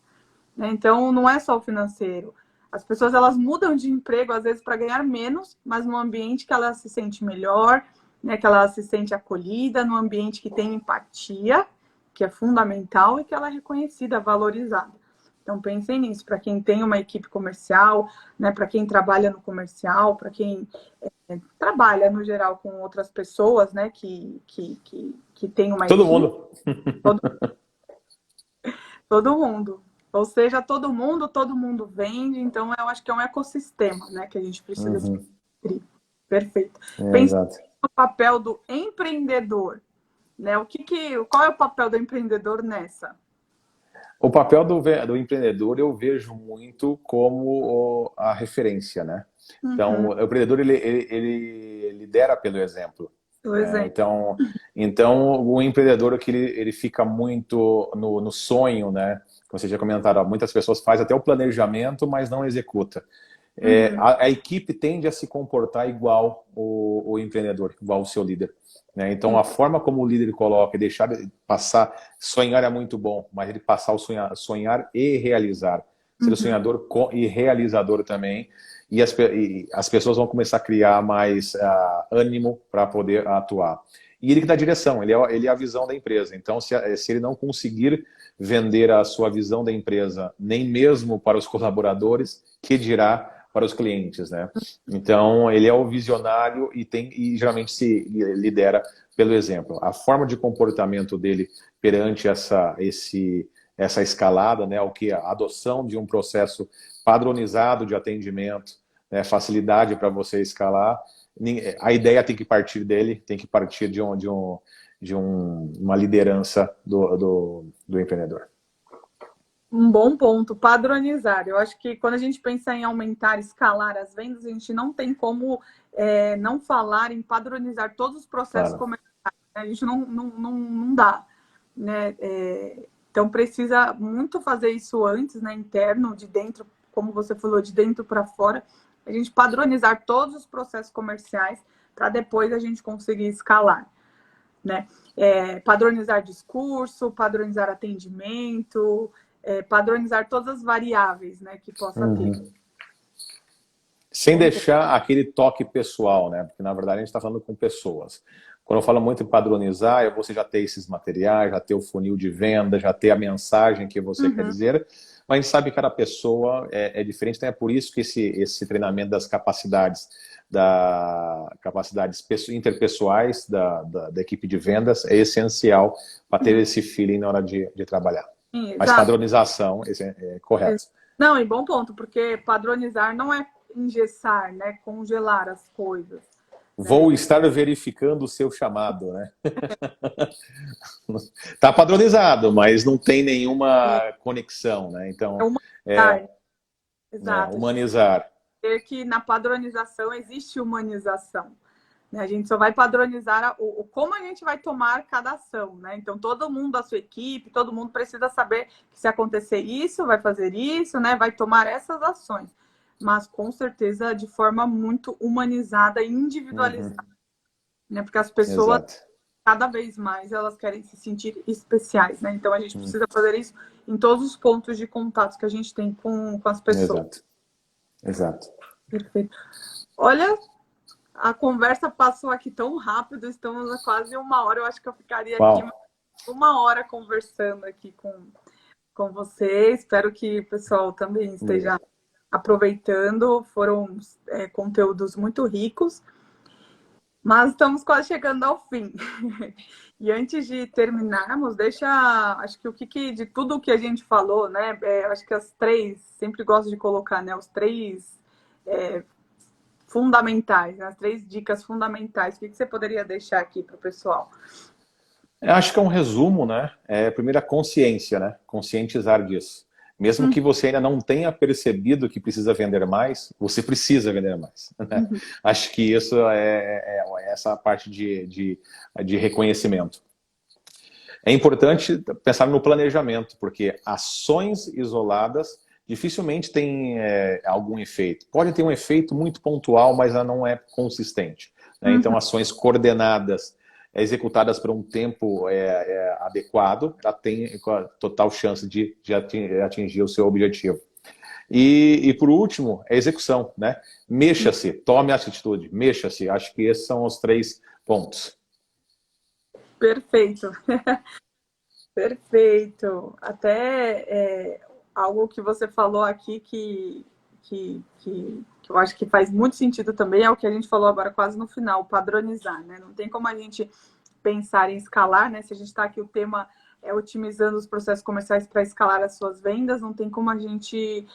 Né? Então, não é só o financeiro. As pessoas, elas mudam de emprego, às vezes, para ganhar menos, mas num ambiente que ela se sente melhor, né? Que ela se sente acolhida, num ambiente que tem empatia, que é fundamental, e que ela é reconhecida, valorizada. Então, pensem nisso, para quem tem uma equipe comercial, né? Para quem trabalha no comercial, para quem trabalha, no geral, com outras pessoas, né? Que tem uma Todo equipe. mundo. Todo mundo. Ou seja, todo mundo vende, então eu acho que é um ecossistema, né, que a gente precisa se construir. Perfeito. Pensando Exato. no papel do empreendedor, né? Qual é o papel do empreendedor nessa? O papel do empreendedor eu vejo muito como a referência, né? Então, Uhum, o empreendedor, ele lidera pelo exemplo. o Né? exemplo. Então, o empreendedor que ele fica muito no sonho, né? Como você já comentaram, muitas pessoas fazem até o planejamento, mas não executa. Uhum, A equipe tende a se comportar igual o empreendedor, igual o seu líder. Né? Então, sim. a forma como o líder coloca, deixar passar, sonhar é muito bom, mas ele passar o sonhar e realizar. Ser Uhum, sonhador e realizador também. E as pessoas vão começar a criar mais ânimo para poder atuar. E ele que dá a direção, ele é a visão da empresa. Então, se ele não conseguir vender a sua visão da empresa, nem mesmo para os colaboradores, que dirá para os clientes, né? Então, ele é o visionário e geralmente se lidera pelo exemplo. A forma de comportamento dele perante essa escalada, né, o que a adoção de um processo padronizado de atendimento, né, facilidade para você escalar, a ideia tem que partir dele, tem que partir uma liderança do empreendedor. um bom ponto, padronizar. Eu acho que quando a gente pensa em aumentar, escalar as vendas, a gente não tem como não falar em padronizar todos os processos Claro. comerciais. A gente não dá. Né? Então, precisa muito fazer isso antes, né? Interno, de dentro, como você falou, de dentro para fora. A gente padronizar todos os processos comerciais para depois a gente conseguir escalar. Né? Padronizar discurso, padronizar atendimento, padronizar todas as variáveis, né, que possa ter. Sem deixar aquele toque pessoal, né? Porque, na verdade, a gente está falando com pessoas. Quando eu falo muito em padronizar, é você já ter esses materiais, já ter o funil de venda, já ter a mensagem que você quer dizer, mas a gente sabe que cada pessoa é diferente, então é por isso que esse treinamento das capacidades interpessoais da equipe de vendas é essencial para ter esse feeling na hora de trabalhar. Sim, Mas exato. padronização é correto. Não, e bom ponto, porque padronizar não é engessar, né, congelar as coisas. Né? Vou estar verificando o seu chamado, né? Tá padronizado, mas não tem nenhuma conexão, né? É Então, humanizar, né? Exato. humanizar. Ver que na padronização existe humanização. Né? A gente só vai padronizar como a gente vai tomar cada ação. Né? Então, todo mundo da sua equipe, todo mundo precisa saber que se acontecer isso, vai fazer isso, né? Vai tomar essas ações. Mas, com certeza, de forma muito humanizada e individualizada. Né? Porque as pessoas, Exato. cada vez mais, elas querem se sentir especiais. Né? Então, a gente precisa fazer isso em todos os pontos de contato que a gente tem com as pessoas. Exato. Exato. Perfeito. Olha, a conversa passou aqui tão rápido, estamos a quase 1 hora. Eu acho que eu ficaria aqui Uau. 1 hora conversando aqui com você. Espero que o pessoal também esteja aproveitando. Foram conteúdos muito ricos. Mas estamos quase chegando ao fim. E antes de terminarmos, deixa, acho que de tudo o que a gente falou, né? Acho que as três, sempre gosto de colocar, né? Os três fundamentais, né, as três dicas fundamentais. O que você poderia deixar aqui para o pessoal? Eu acho que é um resumo, né? Primeiro a consciência, né? Conscientizar disso. Mesmo que você ainda não tenha percebido que precisa vender mais, você precisa vender mais. Né? Acho que isso é essa parte de reconhecimento. É importante pensar no planejamento, porque ações isoladas dificilmente têm algum efeito. Pode ter um efeito muito pontual, mas ela não é consistente. Né? Então, ações coordenadas, executadas por um tempo adequado, ela tem total chance de atingir o seu objetivo. E por último, a execução. Né? Mexa-se, tome a atitude, mexa-se. Acho que esses são os 3 pontos. Perfeito. Perfeito. Até algo que você falou aqui que eu acho que faz muito sentido também é o que a gente falou agora quase no final, padronizar, né? Não tem como a gente pensar em escalar, né? Se a gente está aqui, o tema é otimizando os processos comerciais para escalar as suas vendas, não tem como a gente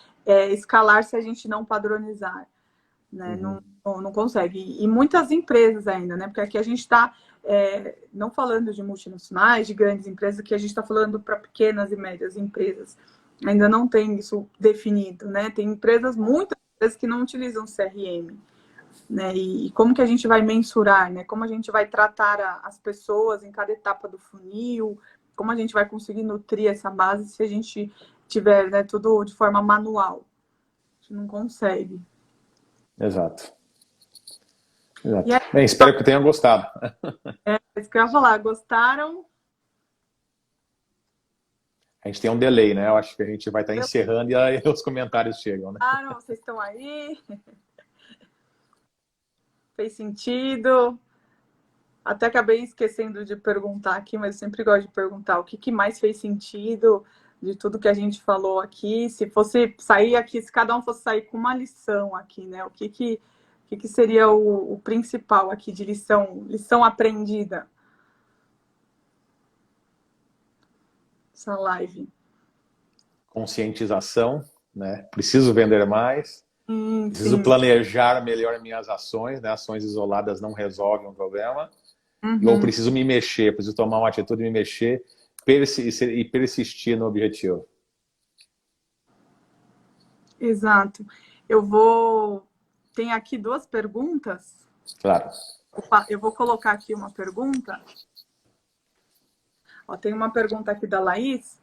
escalar se a gente não padronizar, né? Não consegue. E muitas empresas ainda, né? Porque aqui a gente está não falando de multinacionais, de grandes empresas, que a gente está falando para pequenas e médias empresas. Ainda não tem isso definido, né? Tem muitas empresas que não utilizam CRM, né? E como que a gente vai mensurar, né? Como a gente vai tratar as pessoas em cada etapa do funil, como a gente vai conseguir nutrir essa base se a gente tiver, né, tudo de forma manual. A gente não consegue. Exato. Aí, bem, espero que tenham gostado. Isso que eu ia falar. Gostaram? A gente tem um delay, né? Eu acho que a gente vai estar encerrando e aí os comentários chegam, né? Vocês estão aí? Fez sentido? Até acabei esquecendo de perguntar aqui, mas eu sempre gosto de perguntar o que mais fez sentido de tudo que a gente falou aqui. Se fosse sair aqui, se cada um fosse sair com uma lição aqui, né? O que seria o principal aqui de lição aprendida? Essa live. Conscientização, né? Preciso vender mais, preciso planejar melhor minhas ações, né? Ações isoladas não resolvem um problema. Ou preciso me mexer, preciso tomar uma atitude, me mexer e persistir no objetivo. Exato. Tem aqui 2 perguntas. Claro. Eu vou colocar aqui uma pergunta. Tem uma pergunta aqui da Laís.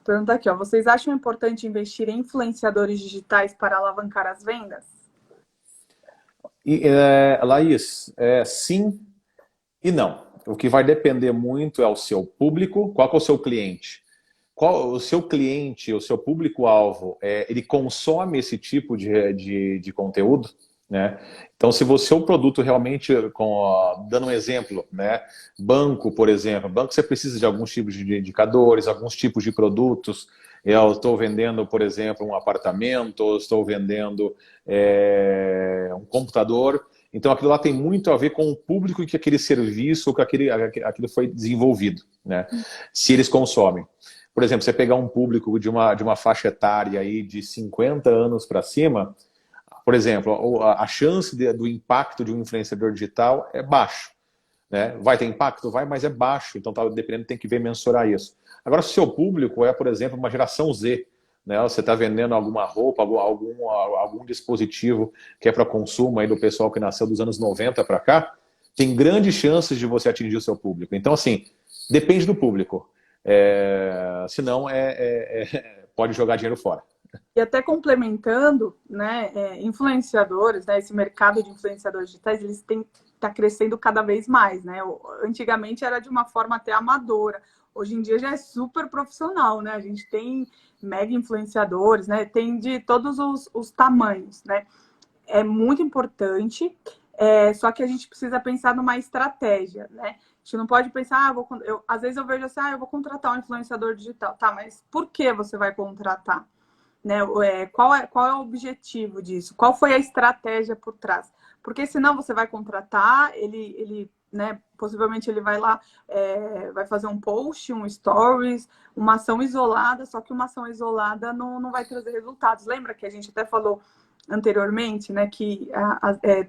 Pergunta aqui, vocês acham importante investir em influenciadores digitais para alavancar as vendas? Laís, sim e não. O que vai depender muito é o seu público. Qual que é o seu cliente? Qual o seu cliente, o seu público-alvo, ele consome esse tipo de conteúdo? Né? Então, se o seu produto realmente, dando um exemplo, né? Banco, por exemplo, banco você precisa de alguns tipos de indicadores, alguns tipos de produtos. Eu estou vendendo, por exemplo, um apartamento, ou estou vendendo um computador. Então, aquilo lá tem muito a ver com o público em que aquele serviço ou que aquilo foi desenvolvido, né? Se eles consomem. Por exemplo, você pegar um público de uma faixa etária aí de 50 anos para cima, por exemplo, a chance do impacto de um influenciador digital é baixo. Né? Vai ter impacto? Vai, mas é baixo. Então, dependendo, tem que ver mensurar isso. Agora, se o seu público por exemplo, uma geração Z, né? Você está vendendo alguma roupa, algum dispositivo que é para consumo aí do pessoal que nasceu dos anos 90 para cá, tem grandes chances de você atingir o seu público. Então, assim, depende do público. Senão, pode jogar dinheiro fora. E até complementando, né, influenciadores, né, esse mercado de influenciadores digitais, eles tá crescendo cada vez mais, né? Antigamente era de uma forma até amadora. Hoje em dia já é super profissional, né? A gente tem mega influenciadores, né? Tem de todos os tamanhos, né? É muito importante, só que a gente precisa pensar numa estratégia, né? A gente não pode pensar, às vezes eu vejo assim, eu vou contratar um influenciador digital. Tá, mas por que você vai contratar? né? Qual é o objetivo disso? Qual foi a estratégia por trás? Porque senão você vai contratar, ele né, possivelmente ele vai lá, vai fazer um post, um stories, uma ação isolada, só que uma ação isolada não vai trazer resultados. Lembra que a gente até falou anteriormente, né, que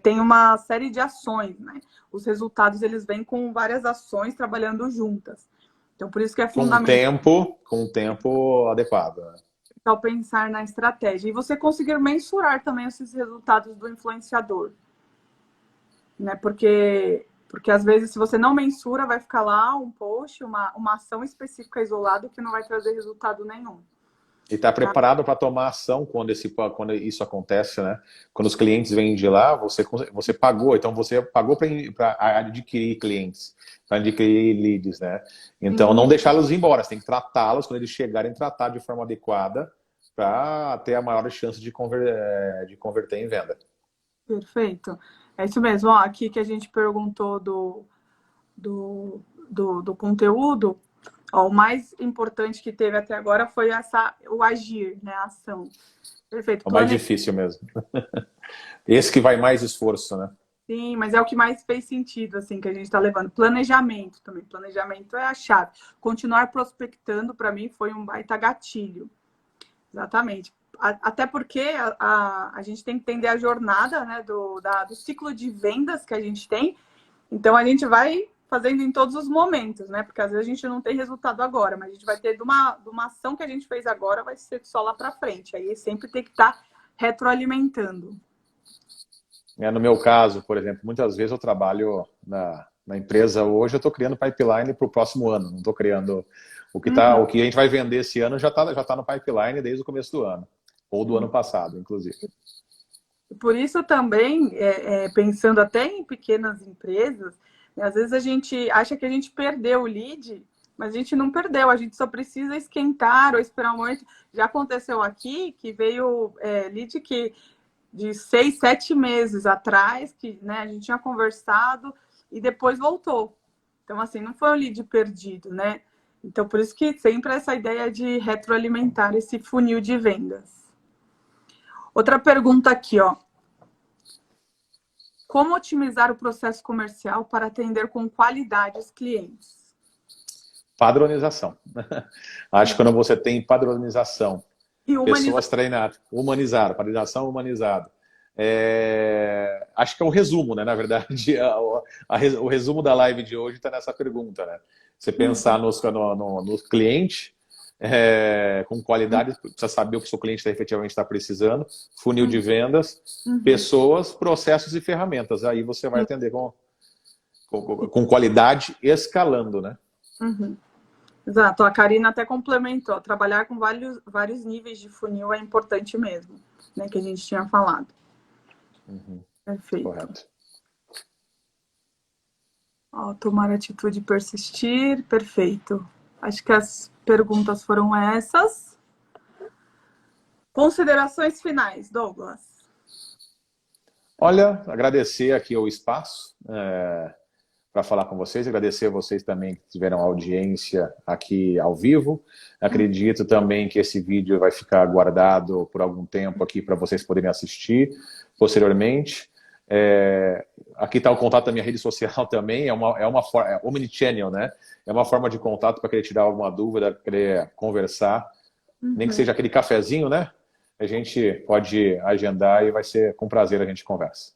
tem uma série de ações, né? Os resultados, eles vêm com várias ações trabalhando juntas. Então, por isso que é fundamental. Com um tempo adequado, né? Ao pensar na estratégia. E você conseguir mensurar também esses resultados do influenciador. Né? Porque às vezes, se você não mensura, vai ficar lá um post, uma ação específica isolada que não vai trazer resultado nenhum. E está preparado para tomar ação quando isso acontece, né? Quando os clientes vêm de lá, você pagou, então você pagou para adquirir clientes, para adquirir leads, né? Então, não deixá-los ir embora, você tem que tratá-los, quando eles chegarem, tratar de forma adequada para ter a maior chance de converter em venda. Perfeito. É isso mesmo. Ó, aqui que a gente perguntou do conteúdo, ó, o mais importante que teve até agora foi o agir, né? A ação. Perfeito. É o mais difícil mesmo. Esse que vai mais esforço, né? Sim, mas é o que mais fez sentido, assim, que a gente está levando. Planejamento também. Planejamento é a chave. Continuar prospectando, para mim, foi um baita gatilho. Exatamente. Até porque a gente tem que entender a jornada, né, do ciclo de vendas que a gente tem. Então, a gente vai fazendo em todos os momentos, né? Porque às vezes a gente não tem resultado agora, mas a gente vai ter de uma ação que a gente fez agora, vai ser só lá para frente. Aí sempre tem que estar retroalimentando. No meu caso, por exemplo, muitas vezes eu trabalho na empresa hoje, eu estou criando pipeline para o próximo ano, não estou criando o que a gente vai vender esse ano já tá no pipeline desde o começo do ano, ou do ano passado, inclusive. Por isso também, pensando até em pequenas empresas, né, às vezes a gente acha que a gente perdeu o lead, mas a gente não perdeu, a gente só precisa esquentar ou esperar um momento. Já aconteceu aqui que veio lead de 6, 7 meses atrás, que né, a gente tinha conversado e depois voltou. Então, assim, não foi um lead perdido, né? Então, por isso que sempre essa ideia de retroalimentar esse funil de vendas. Outra pergunta aqui, ó. Como otimizar o processo comercial para atender com qualidade os clientes? Padronização. Acho que quando você tem padronização, E pessoas treinadas, padronização humanizada. Acho que é o resumo, né? Na verdade, o resumo da live de hoje está nessa pergunta, né? Você pensar no cliente com qualidade, precisa saber o que o seu cliente efetivamente está precisando, funil de vendas, pessoas, processos e ferramentas. Aí você vai atender com qualidade, escalando, né? Exato, a Karina até complementou. Trabalhar com vários níveis de funil é importante mesmo, né? Que a gente tinha falado. Perfeito. Correto. Ó, tomar atitude e persistir. Perfeito. Acho que as perguntas foram essas. Considerações finais, Douglas. Olha, agradecer aqui o espaço para falar com vocês, agradecer a vocês também que tiveram audiência aqui ao vivo. Acredito também que esse vídeo vai ficar guardado por algum tempo aqui para vocês poderem assistir posteriormente. Aqui está o contato da minha rede social também, é uma forma, omnichannel, né? É uma forma de contato para querer tirar alguma dúvida, querer conversar, nem que seja aquele cafezinho, né? A gente pode agendar e vai ser com prazer a gente conversa.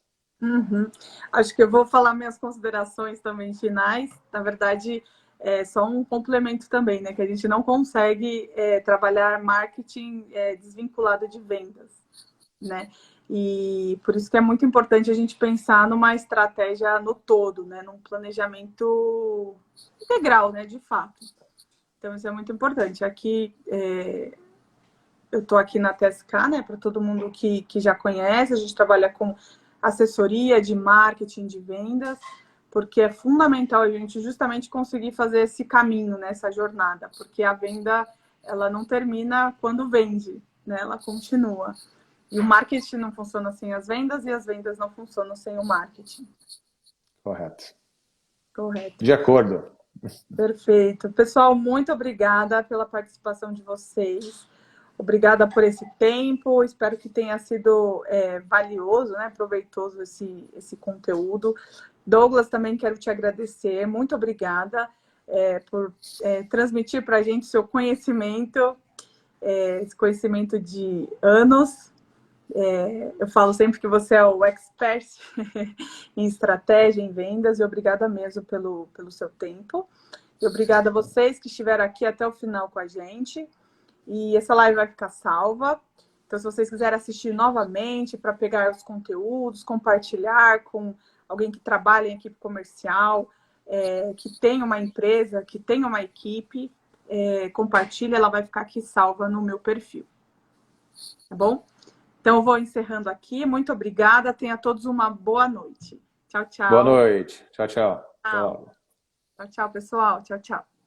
Acho que eu vou falar minhas considerações também finais. Na verdade, é só um complemento também, né? Que a gente não consegue trabalhar marketing desvinculado de vendas, né? E por isso que é muito importante a gente pensar numa estratégia no todo, né? Num planejamento integral, né? De fato. Então, isso é muito importante. Aqui, eu estou aqui na TSK, né? Para todo mundo que já conhece, a gente trabalha com assessoria de marketing, de vendas, porque é fundamental a gente justamente conseguir fazer esse caminho, né? Essa jornada, porque a venda, ela não termina quando vende, né? Ela continua. E o marketing não funciona sem as vendas e as vendas não funcionam sem o marketing. Correto. Correto. De acordo. Perfeito. Pessoal, muito obrigada pela participação de vocês. Obrigada por esse tempo, espero que tenha sido valioso, né, proveitoso esse conteúdo. Douglas, também quero te agradecer, muito obrigada por transmitir para a gente seu conhecimento, esse conhecimento de anos. Eu falo sempre que você é o expert em estratégia, em vendas, e obrigada mesmo pelo seu tempo. E obrigada a vocês que estiveram aqui até o final com a gente. E essa live vai ficar salva. Então, se vocês quiserem assistir novamente para pegar os conteúdos, compartilhar com alguém que trabalha em equipe comercial, que tem uma empresa, que tem uma equipe, compartilha, ela vai ficar aqui salva no meu perfil. Tá bom? Então, eu vou encerrando aqui. Muito obrigada. Tenha todos uma boa noite. Tchau, tchau. Boa noite. Tchau, tchau. Tchau, tchau, pessoal. Tchau, tchau.